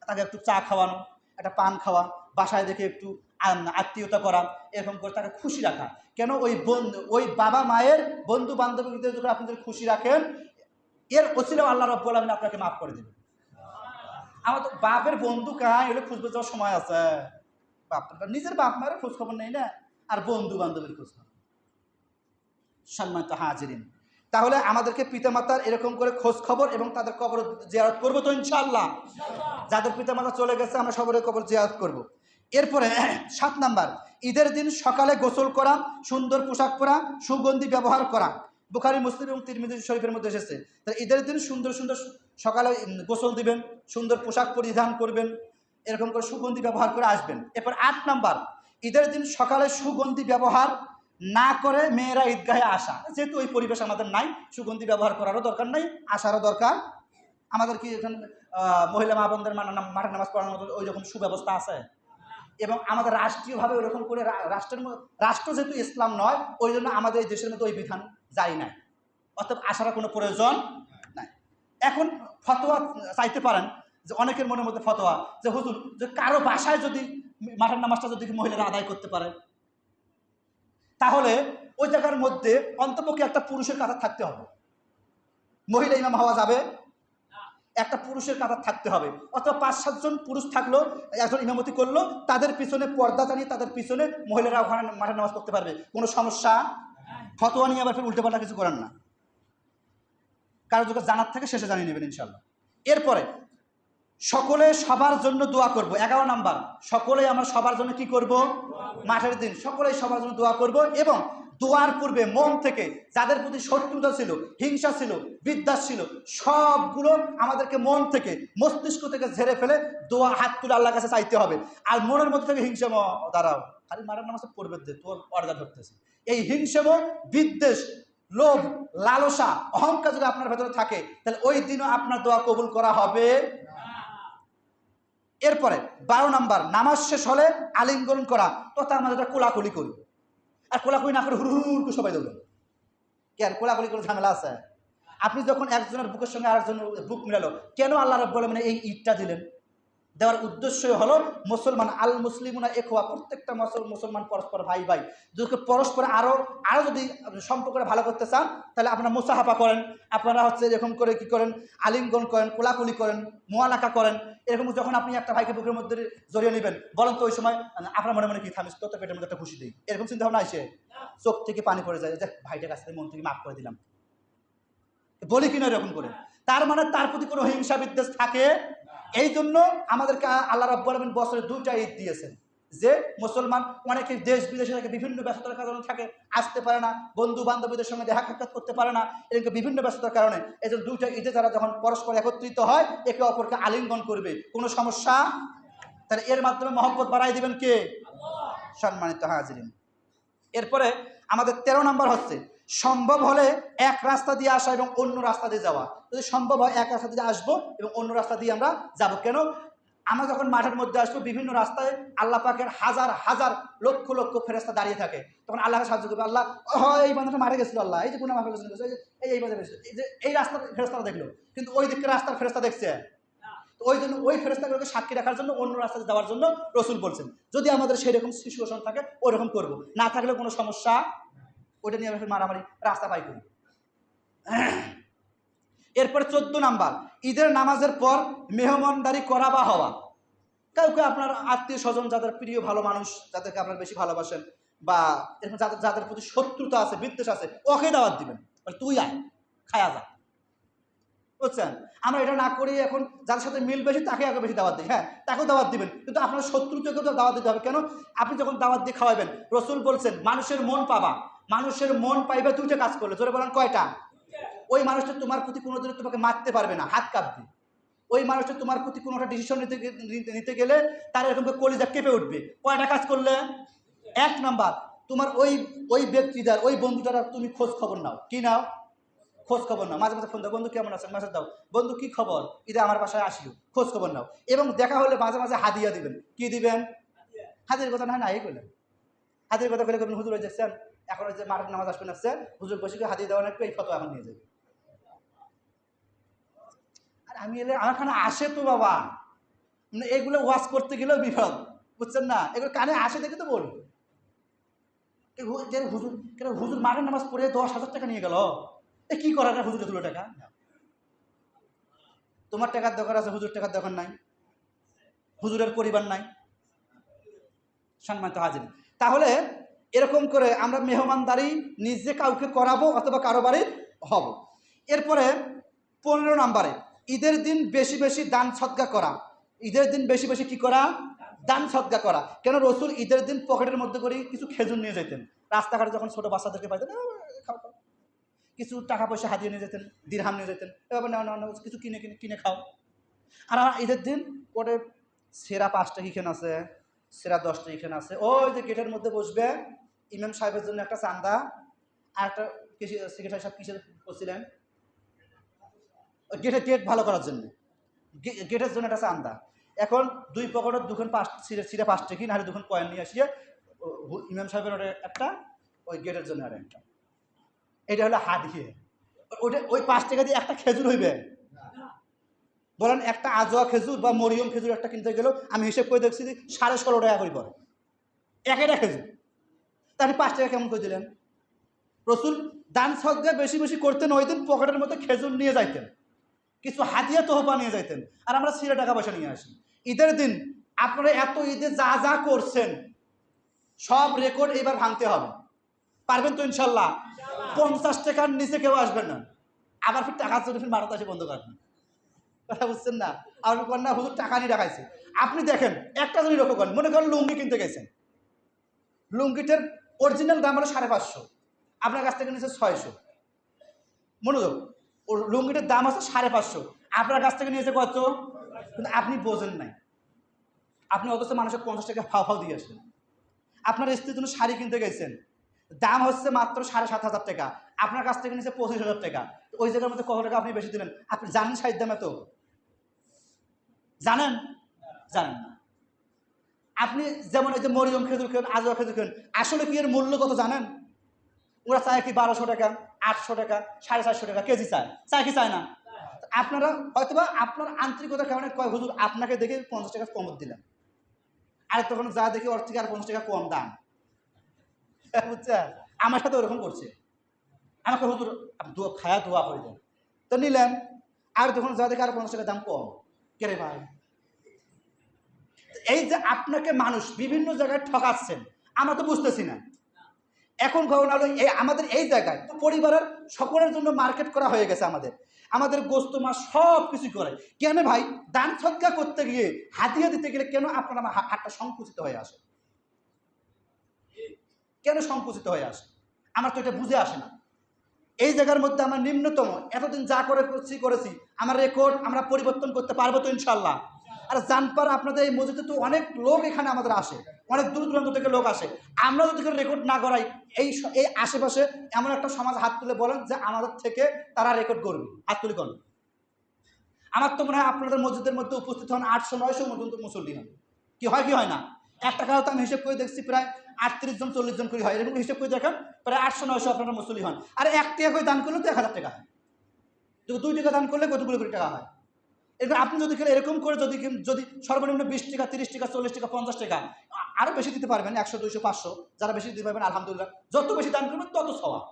তাকে একটু চা খাওয়ানো, একটা পান খাওয়া, বাসায় দেখে একটু আত্মীয়তা করা, এরকম করে তাকে খুশি রাখা। কেন? ওই বাবা মায়ের বন্ধু বান্ধবীদের যখন আপনি যদি খুশি রাখেন, এর ওসিলাও আল্লাহ রাব্বুল আলামিন আপনাকে মাফ করে দেবেন। আমার তো বাপের বন্ধু কাই হলে খুঁজবে যাওয়ার সময় আছে, নিজের বাপ মায়ের খোঁজ খবর নেই না, আর বন্ধু বান্ধবের খোঁজ খবর। সম্মানিত হাজিরিন, তাহলে আমাদেরকে পিতামাতার এরকম করে খোঁজ খবর এবং তাদের কবর জিয়ারত করবো তো ইনশাআল্লাহ? যাদের পিতামাতা চলে গেছে আমরা সবাই কবর জিয়ারত করব। এরপরে 7 নাম্বার, ঈদের দিন সকালে গোসল করা, সুন্দর পোশাক পরা, সুগন্ধি ব্যবহার করা। বুখারী, মুসলিম এবং তিরমিজি শরীফের মধ্যে এসেছে। তাহলে ঈদের দিন সুন্দর সুন্দর সকালে গোসল দিবেন, সুন্দর পোশাক পরিধান করবেন, এরকম করে সুগন্ধি ব্যবহার করে আসবেন। এরপর 8 নাম্বার, ঈদের দিন সকালে সুগন্ধি ব্যবহার না করে মেয়েরা ঈদগাহে আসা। যেহেতু ওই পরিবেশ আমাদের নাই, সুগন্ধি ব্যবহার করারও দরকার নাই, আসারও দরকার। আমাদের কি এখানে মহিলা মা বোনদের মাঠে নামাজ পড়ানোর মতো ওই রকম সুব্যবস্থা আছে? এবং আমাদের রাষ্ট্রীয়ভাবে ওরকম করে রাষ্ট্র যেহেতু ইসলাম নয়, ওই জন্য আমাদের এই দেশের মধ্যে ওই বিধান জারি নাই, অর্থাৎ আসার কোনো প্রয়োজন নাই। এখন ফতোয়া চাইতে পারেন, যে অনেকের মনের মধ্যে ফতোয়া যে হুজুর, যে কারো বাসায় যদি মাঠের নামাজটা যদি মহিলারা আদায় করতে পারে, তাহলে ওই জায়গার মধ্যে অন্তপক্ষে একটা পুরুষের কাতার থাকতে হবে। মহিলা ইমাম হওয়া যাবে, একটা পুরুষের কাতার থাকতে হবে, অথবা 5-7 জন পুরুষ থাকলো, একজন ইমামতি করলো, তাদের পিছনে পর্দা টানিয়ে তাদের পিছনে মহিলারা ওখানে মাঠে নামাজ পড়তে পারবে, কোনো সমস্যা। ফতোয়া নিয়ে আবার ফের উল্টো পাল্টা কিছু করেন না। কারো যদি জানার থাকে শেষে জানিয়ে নেবেন ইনশাল্লাহ। এরপরে সকলে সবার জন্য দোয়া করব। 11 নাম্বার, সকলে আমরা সবার জন্য কি করব? মাঠের দিন সকলেই সবার জন্য দোয়া করব, এবং দোয়ার পূর্বে মন থেকে যাদের প্রতি শত্রুতা ছিল, হিংসা ছিল, বিদ্বেষ ছিল, সবগুলো আমাদেরকে মন থেকে, মস্তিষ্ক থেকে ঝেড়ে ফেলে দোয়া হাত তুলে আল্লাহর কাছে চাইতে হবে। আর মনের মধ্যে থেকে হিংসা, দাঁড়াও খালি মারার নামাজ পড়বে দে, তোর পর্দা ধরতেছে, এই হিংসা, বিদ্বেষ, লোভ, লালসা, অহংকার যদি আপনার ভেতরে থাকে, তাহলে ওই দিনও আপনার দোয়া কবুল করা হবে। এরপরে 12 নাম্বার, নামাজ শেষ হলে আলিঙ্গন করা, তথা আমরা যেটা কোলাকুলি করি। আর কোলাকুলি না করে হুড় করে সবাই দৌড়েন, কেন? কোলাকুলি করে ঝামেলা আছে? আপনি যখন একজনের বুকের সঙ্গে আরেকজনের বুক মিলালো, কেন আল্লাহ রাব্বুল আলামিন এই ঈদটা দিলেন? দেওয়ার উদ্দেশ্য হলো মুসলমান, আল মুসলিমুনা ইখওয়া, প্রত্যেকটা মুসলমান পরস্পর ভাই ভাই। যদি পরস্পর আরো যদি সম্পর্কটা ভালো করতে চান, তাহলে আপনারা মুসাহাফা করেন, আপনারা হচ্ছে এরকম করে কি করেন, আলিঙ্গন করেন, কোলাকুলি করেন, মুআলাকা করেন। এরকম যখন আপনি একটা ভাইকে বুকের মধ্যে জড়িয়ে নেবেন, বলেন তো ওই সময় আপনার মনে মনে কি থামিস, তো পেটের মধ্যে একটা খুশি দিই, এরকম চিন্তা ভাবনা আসে? চোখ থেকে পানি পড়ে যায়, দেখ ভাইটার কাছ থেকে মন থেকে মাফ করে দিলাম, বলি কিনা এরকম করে? তার মানে তার প্রতি কোনো হিংসা বিদ্বেষ থাকে। এই জন্য আমাদেরকে আল্লাহ রাব্বুল আলামিন বছরে 2টা ঈদ দিয়েছেন, যে মুসলমান অনেকে দেশ বিদেশে থাকে, বিভিন্ন ব্যস্ততার কারণে থাকে, আসতে পারে না, বন্ধু বান্ধবীদের সঙ্গে দেখা সাক্ষাৎ করতে পারে না, এরকম বিভিন্ন ব্যস্ততার কারণে। এই জন্য 2টা ঈদে যারা যখন পরস্পর একত্রিত হয়, একে অপরকে আলিঙ্গন করবে, কোনো সমস্যা, তাহলে এর মাধ্যমে মহব্বত বাড়াই দিবেন কে? সম্মানিত হাজিরিন। এরপরে আমাদের 13 নাম্বার হচ্ছে, সম্ভব হলে এক রাস্তা দিয়ে আসা এবং অন্য রাস্তা দিয়ে যাওয়া। যদি সম্ভব হয় এক রাস্তা দিয়ে আসবো এবং অন্য রাস্তা দিয়ে আমরা যাব। কেন? আমরা যখন মাঠের মধ্যে আসবো, বিভিন্ন রাস্তায় আল্লাহ পাকের হাজার হাজার লক্ষ লক্ষ ফেরেশতা দাঁড়িয়ে থাকে, তখন আল্লাহকে সাহায্য করবে। আল্লাহ, এই বান্দাটা মাঠে গেছিল, আল্লাহ এই যে গুনাহ মাফ করেছিল, এই বান্দা গেছিল, এই যে এই রাস্তার ফেরেশতারা দেখলো, কিন্তু ওই দিকের রাস্তার ফেরেশতা দেখছে, ওই জন্য ওই ফেরেশতাগুলোকে সাক্ষী রাখার জন্য অন্য রাস্তায় যাওয়ার জন্য রাসূল বলছেন। যদি আমাদের সেই রকম সিচুয়েশন থাকে, ওইরকম করবো, না থাকলে কোনো সমস্যা, ওইটা নিয়ে আমরা মারামারি রাস্তা পাই করি। এরপরে 14 নাম্বার, ঈদের নামাজের পর মেহমানদারি করা বা হওয়া। কাউকে আপনার আত্মীয় স্বজন, যাদের প্রিয় ভালো মানুষ, যাদেরকে আপনার বেশি ভালোবাসেন, বা এরকম যাদের প্রতি শত্রুতা আছে, বিদ্বেষ আছে, ওকে দাওয়াত দিবেন, তুই আয় খায়া যা, বুঝছেন? আমরা এটা না করি, এখন যার সাথে মিল বেশি তাকে আগে বেশি দাওয়াত দিই, হ্যাঁ তাকেও দাওয়াত দিবেন, কিন্তু আপনার শত্রুতাকেও তো দাওয়াত দিতে হবে। কেন? আপনি যখন দাওয়াত দিয়ে খাওয়াবেন, রাসূল বলছেন মানুষের মন পাবা, মানুষের মন পাইবে 2টা কাজ করলে। জোরে বলেন কয়টা? ওই মানুষটা তোমার প্রতি কোনোদিন তোমাকে মারতে পারবে না, হাত কাঁপবে। ওই মানুষটা তোমার প্রতি কোনো একটা ডিসিশন নিতে গেলে তার এরকম কলিজা কেঁপে উঠবে। কয়টা কাজ করলে? 1 নাম্বার, তোমার ওই ব্যক্তিটার, ওই বন্ধুটার তুমি খোঁজ খবর নাও। কি নাও? খোঁজ খবর নাও। মাঝে মাঝে ফোন দাও, বন্ধু কেমন আছেন, মেসেজ দাও, বন্ধু কি খবর, ঈদে আমার বাসায় আসিও, খোঁজ খবর নাও। এবং দেখা হলে মাঝে মাঝে হাদিয়া দিবেন। কি দিবেন? হাদিয়ার কথা না এই করলেন, হাদিয়ার কথা বলে করবেন, হুজুর ওই দেখছেন এখন ওই যে মাঠের নামাজ আসবেন, আসছে হুজুর বসে হাদিয়া দেওয়া নাকি, এই ফটো এখন নিয়ে যাবে। আর আমি এলে আমার খানে আসে তো বাবা, মানে এগুলো ওয়াশ করতে গেলেও বিপদ, বুঝছেন না? এগুলো কানে আসে দেখে তো বলবো, হুজুর কেন হুজুর মাঠের নামাজ পড়ে 10,000 টাকা নিয়ে গেল, এ কি করার হুজুর এতগুলো টাকা? তোমার টাকার দরকার আছে, হুজুর টাকার দরকার নাই, হুজুরের পরিবার নাই। সম্মানিত হাজির, তাহলে এরকম করে আমরা মেহমানদারি নিজে কাউকে করাবো অথবা কারো বাড়ির হব। এরপরে 15 নাম্বারে, ঈদের দিন বেশি বেশি দান সদকা করা। ঈদের দিন বেশি বেশি কি করা? দান সদকা করা। কেন? রাসূল ঈদের দিন পকেটের মধ্যে করে কিছু খেজুর নিয়ে যেতেন, রাস্তাঘাটে যখন ছোট বাচ্চাদেরকে পাইতেন, খাও খাও, কিছু টাকা পয়সা হাতিয়ে নিয়ে যেতেন, দিরহাম নিয়ে যেতেন, এবার না কিছু কিনে কিনে কিনে খাও। আর ঈদের দিন ওটা সেরা 5টা এখানে আছে, সেরা 10টা এখানে আছে, ওই যে গেটের মধ্যে বসবে, ইমাম সাহেবের জন্য একটা চান্দা, আর একটা সেক্রেটারি সাহেব কিসের করছিলেন, গেট ভালো করার জন্য, গেটের জন্য একটা চান্দা। এখন 2 পকেটের 2খান 5 সিরে 5 টাকা, নাহলে 2খান কয়েন নিয়ে আসিয়ে ইমাম সাহেবের ওটা একটা, ওই গেটের জন্য আর একটা। এটা হলো হাদিয়া। ওটা ওই 5 টাকা দিয়ে একটা খেজুর হইবে? বলেন, একটা আজোয়া খেজুর বা মরিয়ম খেজুর একটা কিনতে গেলেও আমি হিসেব করে দেখছি 16.5 টাকা করে পড়ে একটা খেজুর, তাহলে 5 টাকা কেমন করে দিলেন? রাসূল দান সদকা বেশি বেশি করতেন, ওই দিন পকেটের মধ্যে খেজুর নিয়ে যাইতেন, কিছু হাদিয়া তোহফা নিয়ে যাইতেন, আর আমরা সিরে টাকা পয়সা নিয়ে আসি। ঈদের দিন আপনারা এত ঈদে যা যা করছেন সব রেকর্ড এবার ভাঙতে হবে। পারবেন তো ইনশাল্লাহ? 50 টাকার নিচে কেউ আসবেন না। আবার ফির টাকা চলে ফির মারাতে আসে বন্ধ করেন, কথা বুঝছেন না? আর করেন না হুজুর টাকা নিয়ে রাখাইছে। আপনি দেখেন একটা জিনিস লক্ষ্য করেন, মনে করেন লুঙ্গি কিনতে গেছেন, লুঙ্গিটার অরিজিনাল দাম হলো 550, আপনার কাছ থেকে নিচ্ছে 600। মনোযোগ, ওর লুঙ্গিটার দাম আছে 550, আপনার কাছ থেকে নিয়েছে কত? কিন্তু আপনি বোঝেন নাই, আপনি অথচ মানুষের 50 টাকা ফাও ফাও দিয়ে আসেন। আপনার স্ত্রীর জন্য শাড়ি কিনতে গেছেন, দাম হচ্ছে মাত্র 7,500 টাকা, আপনার কাছ থেকে নিচ্ছে 25,000 টাকা। ওই জায়গার মধ্যে কত টাকা আপনি বেশি দিলেন? আপনি জানেন শাড়ির দাম এত? জানেন? জানেন না। আপনি যেমন এই যে মরিয়ম খেজুর খেন, আজওয়া খেজুর খেন, আসলে কি এর মূল্য কত জানেন? ওরা চায় কি 1200 টাকা, 800 টাকা, 450 টাকা কেজি চায়, চায় কি চায় না? আপনারা হয়তোবা আপনার আন্তরিকতার কারণে কয় হুজুর আপনাকে দেখে 50 টাকা কম দিলাম, আর তখন যা দেখি ওর থেকে আর 50 টাকা কম দাম, বুঝছেন? আমার সাথে ওরকম করছে, আমাকে হুজুর খায়া ধোয়া করে দেন, তো নিলেন, আর তখন যা দেখে আর 50 টাকা দাম কম, কেরে ভাই? এই যে আপনাকে মানুষ বিভিন্ন জায়গায় ঠকাচ্ছেন, আমরা তো বুঝতেছি না। এখন ঘটনা হলো আমাদের এই জায়গায় তো পরিবারের সকলের জন্য মার্কেট করা হয়ে গেছে, আমাদের গোস্ত মাছ সব কিছু করে। কেন ভাই? দান সৎকা করতে গিয়ে, হাতিয়া দিতে গেলে কেন আপনার আমার হাতটা সংকুচিত হয়ে আসে? কেন সংকুচিত হয়ে আসে? আমার তো এটা বুঝে আসে না। এই জায়গার মধ্যে আমরা নিম্নতম এতদিন যা করেছি আমার রেকর্ড আমরা পরিবর্তন করতে পারবো তো ইনশাল্লাহ। আর জানপার আপনাদের এই মসজিদে তো অনেক লোক এখানে আমাদের আসে, অনেক দূর দূরান্ত থেকে লোক আসে। আমরা যদি রেকর্ড না করাই, এই আশেপাশে এমন একটা সমাজ হাত তুলে বলেন যে আমাদের থেকে তারা রেকর্ড করবে, হাত তুলে করেন। আমার তো মনে হয় আপনাদের মসজিদের মধ্যে উপস্থিত হন 800-900 পর্যন্ত মুসল্লি হন। কি হয় কি হয় না? একটা কারো তো আমি হিসেব করে দেখছি প্রায় 38 জন 40 জন করে হয়, এরকম হিসেব করে দেখেন প্রায় 800-900 আপনারা মুসল্লি হন। আর 1 টাকা করে দান করলে তো 1000 টাকা হয়, 2 টাকা দান করলে কতগুলো কোটি টাকা হয়। এবার আপনি যদি এরকম করে যদি সর্বনিম্ন 20 টাকা 30 টাকা 40 টাকা 50 টাকা আরো বেশি দিতে পারবেন, 100 200 500 যারা বেশি দিতে পারবেন আলহামদুলিল্লাহ, যত বেশি দান করবেন তত সওয়াব।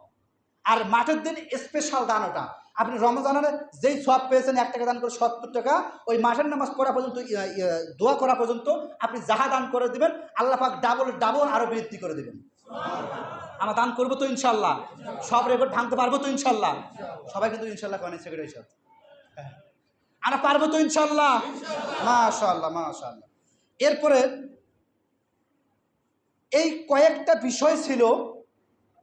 আর মাঠের দিন স্পেশাল দান ওটা, আপনি রমজানের যেই সওয়াব পেয়েছেন 1 টাকা দান করে 70 টাকা, ওই মাঠের নামাজ পড়া পর্যন্ত দোয়া করা পর্যন্ত আপনি যাহা দান করে দিবেন আল্লাহ পাক ডাবল আরো বৃদ্ধি করে দিবেন। আমরা দান করবো তো ইনশাল্লাহ, সব রেকর্ড ভাঙতে পারবো তো ইনশাল্লাহ, সবাই কিন্তু ইনশাল্লাহ করেন সেক্রেটারি সাহেব, আমরা পারবো তো ইনশাল্লাহ, মাশাআল্লাহ মাশাআল্লাহ। এরপরে এই কয়েকটা বিষয় ছিল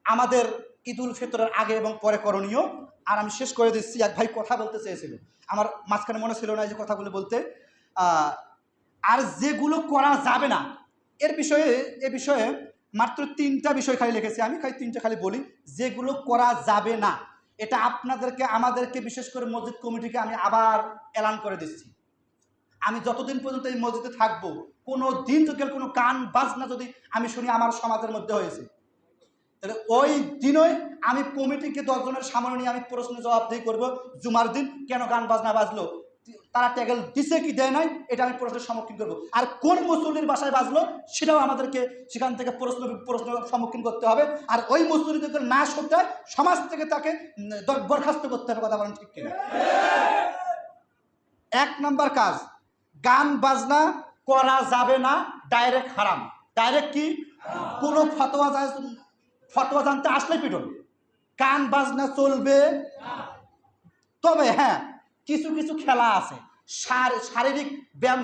আমাদের ঈদুল ফিতরের আগে এবং পরে করণীয়। আর আমি শেষ করে দিচ্ছি, এক ভাই কথা বলতে চেয়েছিল, আমার মাঝখানে মনে ছিল না এই যে কথাগুলো বলতে। আর যেগুলো করা যাবে না এ বিষয়ে মাত্র 3টা বিষয় খালি লিখেছি আমি, খালি 3টা খালি বলি। যেগুলো করা যাবে না এটা আপনাদেরকে আমাদেরকে বিশেষ করে মসজিদ কমিটিকে আমি আবার এলান করে দিচ্ছি। আমি যতদিন পর্যন্ত এই মসজিদে থাকবো, কোনো দিন যদি কোনো গান বাজনা যদি আমি শুনি আমার সমাজের মধ্যে হয়েছে, তাহলে ওই দিনই আমি কমিটিকে 10 জনের সামনে নিয়ে আমি প্রশ্ন জবাবদিহি করবো। জুমার দিন কেন গান বাজনা বাজলো, তারা ট্যাগেল দিছে কি দেয় নাই, এটা আমি প্রশ্নের সম্মুখীন করবো। আর কোন মুসল্লির বাসায় বাজলো সেটাও আমাদেরকে সেখান থেকে প্রশ্ন সম্মুখীন করতে হবে। আর ওই মুসল্লি যদি না শোধরায় সমাজ থেকে তাকে বরখাস্ত করতে হবে। কথা বলেন ঠিক কিনা? 1 নম্বর কাজ, গান বাজনা করা যাবে না, ডাইরেক্ট হারাম। ডাইরেক্ট কি? কোনো ফতোয়া জানতে আসলে পিটন। গান বাজনা চলবে, তবে হ্যাঁ কিছু কিছু খেলা আছে, শারীরিক ব্যায়াম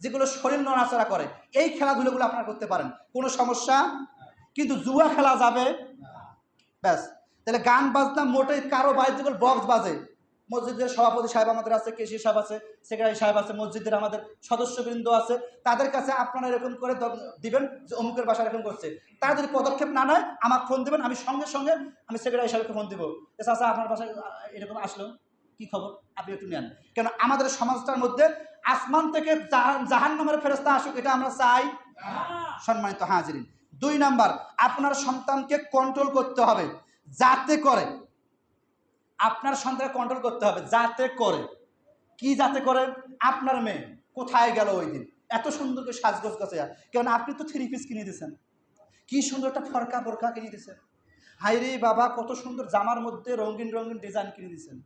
যেগুলো শরীর নড়াচড়া করে, এই খেলাধুলোগুলো আপনারা করতে পারেন, কোনো সমস্যা। কিন্তু জুয়া খেলা যাবে ব্যাস। তাহলে গান বাজনা মোটেই কারো বাড়িতে যেগুলো বক্স বাজে, মসজিদের সভাপতি সাহেব আমাদের আছে, কেশি সাহেব আছে, সেক্রেটারি সাহেব আছে, মসজিদের আমাদের সদস্যবৃন্দ আছে, তাদের কাছে আপনারা এরকম করে দিবেন যে অমুকের বাসা এরকম করছে। তারা যদি পদক্ষেপ না নেয় আমাকে ফোন দিবেন, আমি সঙ্গে সঙ্গে আমি সেক্রেটারি সাহেবকে ফোন দিব, আচ্ছা আপনার বাসায় এরকম আসলো, কি খবর, আপনি একটু নেন। কেন আমাদের সমাজটার মধ্যে আসমান থেকে জাহান্নামের ফেরেশতা আসুক এটা আমরা চাই? সম্মানিত হাজিরিন, 2 নাম্বার, আপনার সন্তানকে কন্ট্রোল করতে হবে, যাতে করে আপনার সন্তানকে কন্ট্রোল করতে হবে যাতে করে কি, যাতে করে আপনার মেয়ে কোথায় গেল ওই দিন এত সুন্দর করে সাজগোজ গছে, কেন আপনি তো 3 পিস কিনে দিয়েছেন, কি সুন্দর একটা ফরকা বোরকা কিনে দিয়েছেন, হাইরে বাবা কত সুন্দর জামার মধ্যে রঙিন রঙিন ডিজাইন কিনে দিয়েছেন,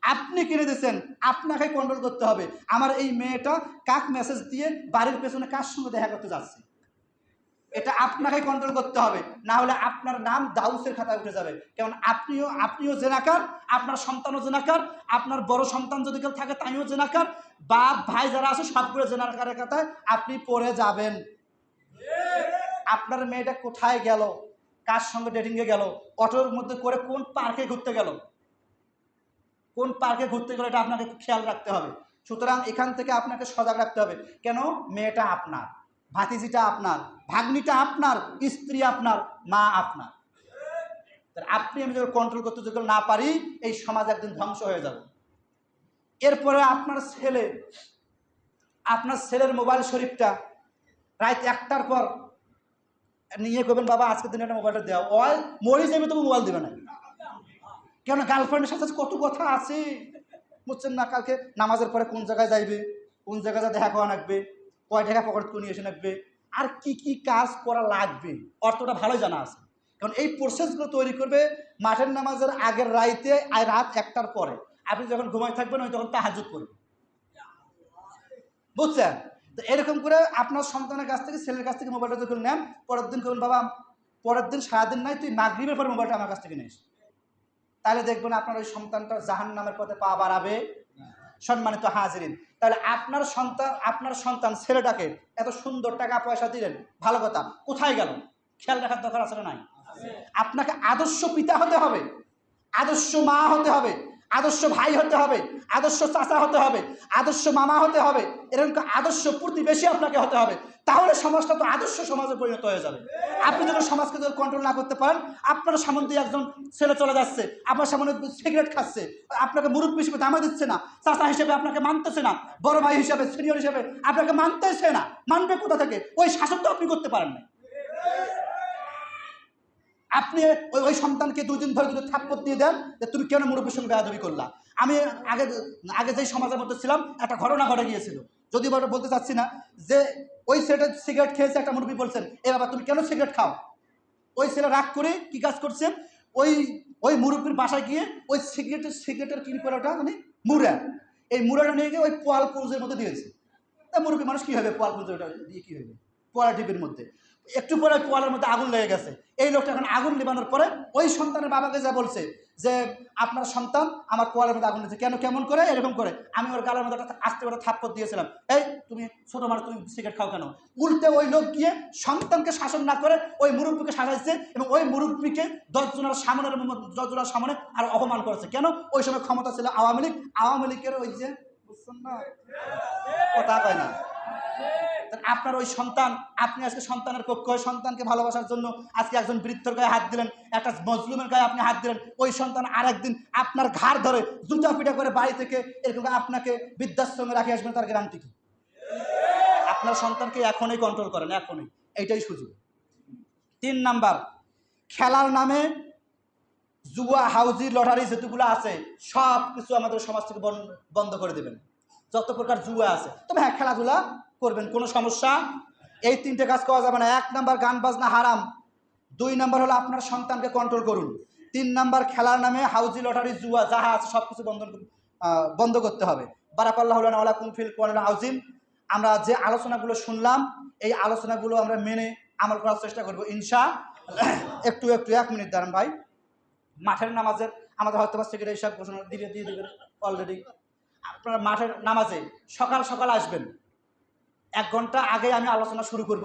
আপনি কিনে দিয়েছেন, আপনাকে কন্ট্রোল করতে হবে আমার এই মেয়েটা কাক মেসেজ দিয়ে বাড়ির পেছনে কার সঙ্গে দেখা করতে যাচ্ছে। এটা আপনাকে কন্ট্রোল করতে হবে, না হলে আপনার নাম দাউসের খাতায় উঠে যাবে। কারণ আপনিও জেনাকার, আপনার সন্তানও জেনাকার, আপনার বড় সন্তান যদি কেউ থাকে তাইও জেনাকার, বাপ ভাই যারা আছে সবগুলো জেনাকারের খাতায় আপনি পড়ে যাবেন। আপনার মেয়েটা কোথায় গেল, কার সঙ্গে ডেটিংয়ে গেল, অটোর মধ্যে করে কোন পার্কে ঘুরতে গেল, কোন পার্কে ঘুরতে গেল, এটা আপনাকে খেয়াল রাখতে হবে। সুতরাং এখান থেকে আপনাকে সজাগ রাখতে হবে। কেন? মেয়েটা আপনার, ভাতিজিটা আপনার, ভাগ্নিটা আপনার, স্ত্রী আপনার, মা আপনার। আপনি আমি যখন কন্ট্রোল করতে যখন না পারি, এই সমাজ একদিন ধ্বংস হয়ে যাবে। এরপরে আপনার ছেলের মোবাইল শরীফটা রাত 1টার পর নিয়ে করবেন, বাবা আজকের দিনে একটা মোবাইলটা দেওয়া, ওই মরে যাবে, তবু মোবাইল দেবে না। কেন? গার্লফ্রেন্ডের সাথে কত কথা আছে, বুঝছেন না? কালকে নামাজের পরে কোন জায়গায় যাইবে, কোন জায়গায় যা দেখা করা লাগবে, কয় টাকা পকেট করে নিয়ে এসে লাগবে, আর কি কি কাজ করা লাগবে, অর্থটা ভালোই জানা আছে। কারণ এই প্রসেসগুলো তৈরি করবে মাঠের নামাজের আগের রাইতে, আর রাত 1টার পরে। আপনি যখন ঘুমায় থাকবেন ওই তখন তাহাজ্জুদ করবেন, বুঝছেন? তো এরকম করে আপনার সন্তানের কাছ থেকে, ছেলের কাছ থেকে মোবাইলটা যখন নেন, পরের দিন করবেন, বাবা পরের দিন সারাদিন নাই, তুই মাগরিবের পর মোবাইলটা আমার কাছ থেকে নিস। তাহলে দেখবেন আপনার ওই সন্তানটা জাহান্নামের পথে পা বাড়াবে। সম্মানিত হাজিরিন, তাহলে আপনার সন্তান ছেলেটাকে এত সুন্দর টাকা পয়সা দিলেন, ভালো কথা, কোথায় গেল খেয়াল রাখার দরকার আছে না নাই? আপনাকে আদর্শ পিতা হতে হবে, আদর্শ মা হতে হবে, আদর্শ ভাই হতে হবে, আদর্শ চাচা হতে হবে, আদর্শ মামা হতে হবে, এরকম আদর্শ প্রতিবেশী আপনাকে হতে হবে। তাহলে সমাজটা তো আদর্শ সমাজে পরিণত হয়ে যাবে। আপনি যখন সমাজকে যদি কন্ট্রোল না করতে পারেন, আপনার সামনে দিয়ে একজন ছেলে চলে যাচ্ছে, আপনার সামনে সিগারেট খাচ্ছে, আপনাকে মুরব্বী হিসেবে দামা দিচ্ছে না, চাচা হিসেবে আপনাকে মানতেছে না, বড় ভাই হিসেবে, সিনিয়র হিসেবে আপনাকে মানতেছে না, মানবে কোথা থেকে? ওই শাসন তো আপনি করতে পারেন না। আপনি ওই সন্তানকে 2 দিন ধরে যদি থাপ্পড় দিয়ে দেন যে তুমি কেন মুরব্বীর সঙ্গে বেয়াদবি করলা। আমি আগে যেই সমাজের মধ্যে ছিলাম, একটা ঘটনা ঘটে গিয়েছিল, যদি বলতে চাচ্ছি না, যে ওই ছেলেটা সিগারেট খেয়েছে, একটা মুরব্বী বলছেন, এ বাবা তুমি কেন সিগারেট খাও? ওই ছেলে রাগ করে কি কাজ করছেন, ওই মুরব্বীর বাসায় গিয়ে ওই সিগারেটের কি করে ওটা মানে মুড়া, এই মুড়াটা নিয়ে গিয়ে ওই পোয়াল পুরুষের মধ্যে দিয়েছে। তা মুরব্বী মানুষ কী হবে, পোয়াল পুরুষ ওটা দিয়ে কী হবে, পোয়ালা টিপির মধ্যে একটু পরে পোয়ালের মধ্যে আগুন লেগে গেছে। এই লোকটা এখন আগুন নিবানোর পরে ওই সন্তানের বাবাকে যা বলছে যে আপনার সন্তান আমার পোয়ালের মধ্যে আগুন দিয়েছে, কেন, কেমন করে, এরকম করে। আমি ওর গালের মধ্যে একটা আস্তে করে থাপ্পড় দিয়েছিলাম, এই তুমি ছোট মানুষ, তুমি সিগারেট খাও কেন? উল্টে ওই লোক গিয়ে সন্তানকে শাসন না করে ওই মুরব্বীকে শাসাইছে, এবং ওই মুরব্বীকে 10 জনের সামনে আর অপমান করেছে। কেন? ওই সময় ক্ষমতা ছিল আওয়ামী লীগের ওই যে, বুঝছেন না, কথা কয় না। আপনার ওই সন্তান, আপনি আজকে সন্তানের পক্ষ হয়ে সন্তানকে ভালোবাসার জন্য আজকে একজন বৃদ্ধর গায়ে হাত দিলেন, একটা মজলুমের গায়ে আপনি হাত দিলেন, ওই সন্তান আর একদিন আপনার ঘাড় ধরে জুতা পিটা করে বাড়ি থেকে এরকম আপনাকে বৃদ্ধাশ্রমে রাখে আসবেন, তার গ্যারান্টি কি? আপনার সন্তানকে এখনই কন্ট্রোল করেন, এখনই, এইটাই সুযোগ। 3 নাম্বার, খেলার নামে জুয়া, হাউজি, লটারি যেগুলো আছে সব কিছু আমাদের সমাজ থেকে বন্ধ করে দেবেন। যত প্রকার জুয়া আছে, তবে হ্যাঁ খেলাধুলা করবেন, কোনো সমস্যা। এই 3টে কাজ করা যাবে না। 1 নাম্বার গান বাজনা হারাম, 2 নাম্বার হলো আপনার সন্তানকে কন্ট্রোল করুন, 3 নাম্বার খেলার নামে হাউজি, লটারি, জুয়া যাহা আছে সব কিছু বন্ধ করতে হবে। বারাকাল্লাহু লানা ওয়া লাকুম ফিল কোরআনিল আযীম। আমরা যে আলোচনাগুলো শুনলাম, এই আলোচনাগুলো আমরা মেনে আমল করার চেষ্টা করব ইনশাআল্লাহ। একটু 1 মিনিট দাঁড়ান ভাই। মাঠের নামাজের আমাদের হয়তো বা সেক্রেটারি সাহেব ঘোষণা দিয়ে দেবেন অলরেডি। আপনারা মাঠের নামাজে সকাল সকাল আসবেন, 1 ঘন্টা আগে আমি আলোচনা শুরু করব।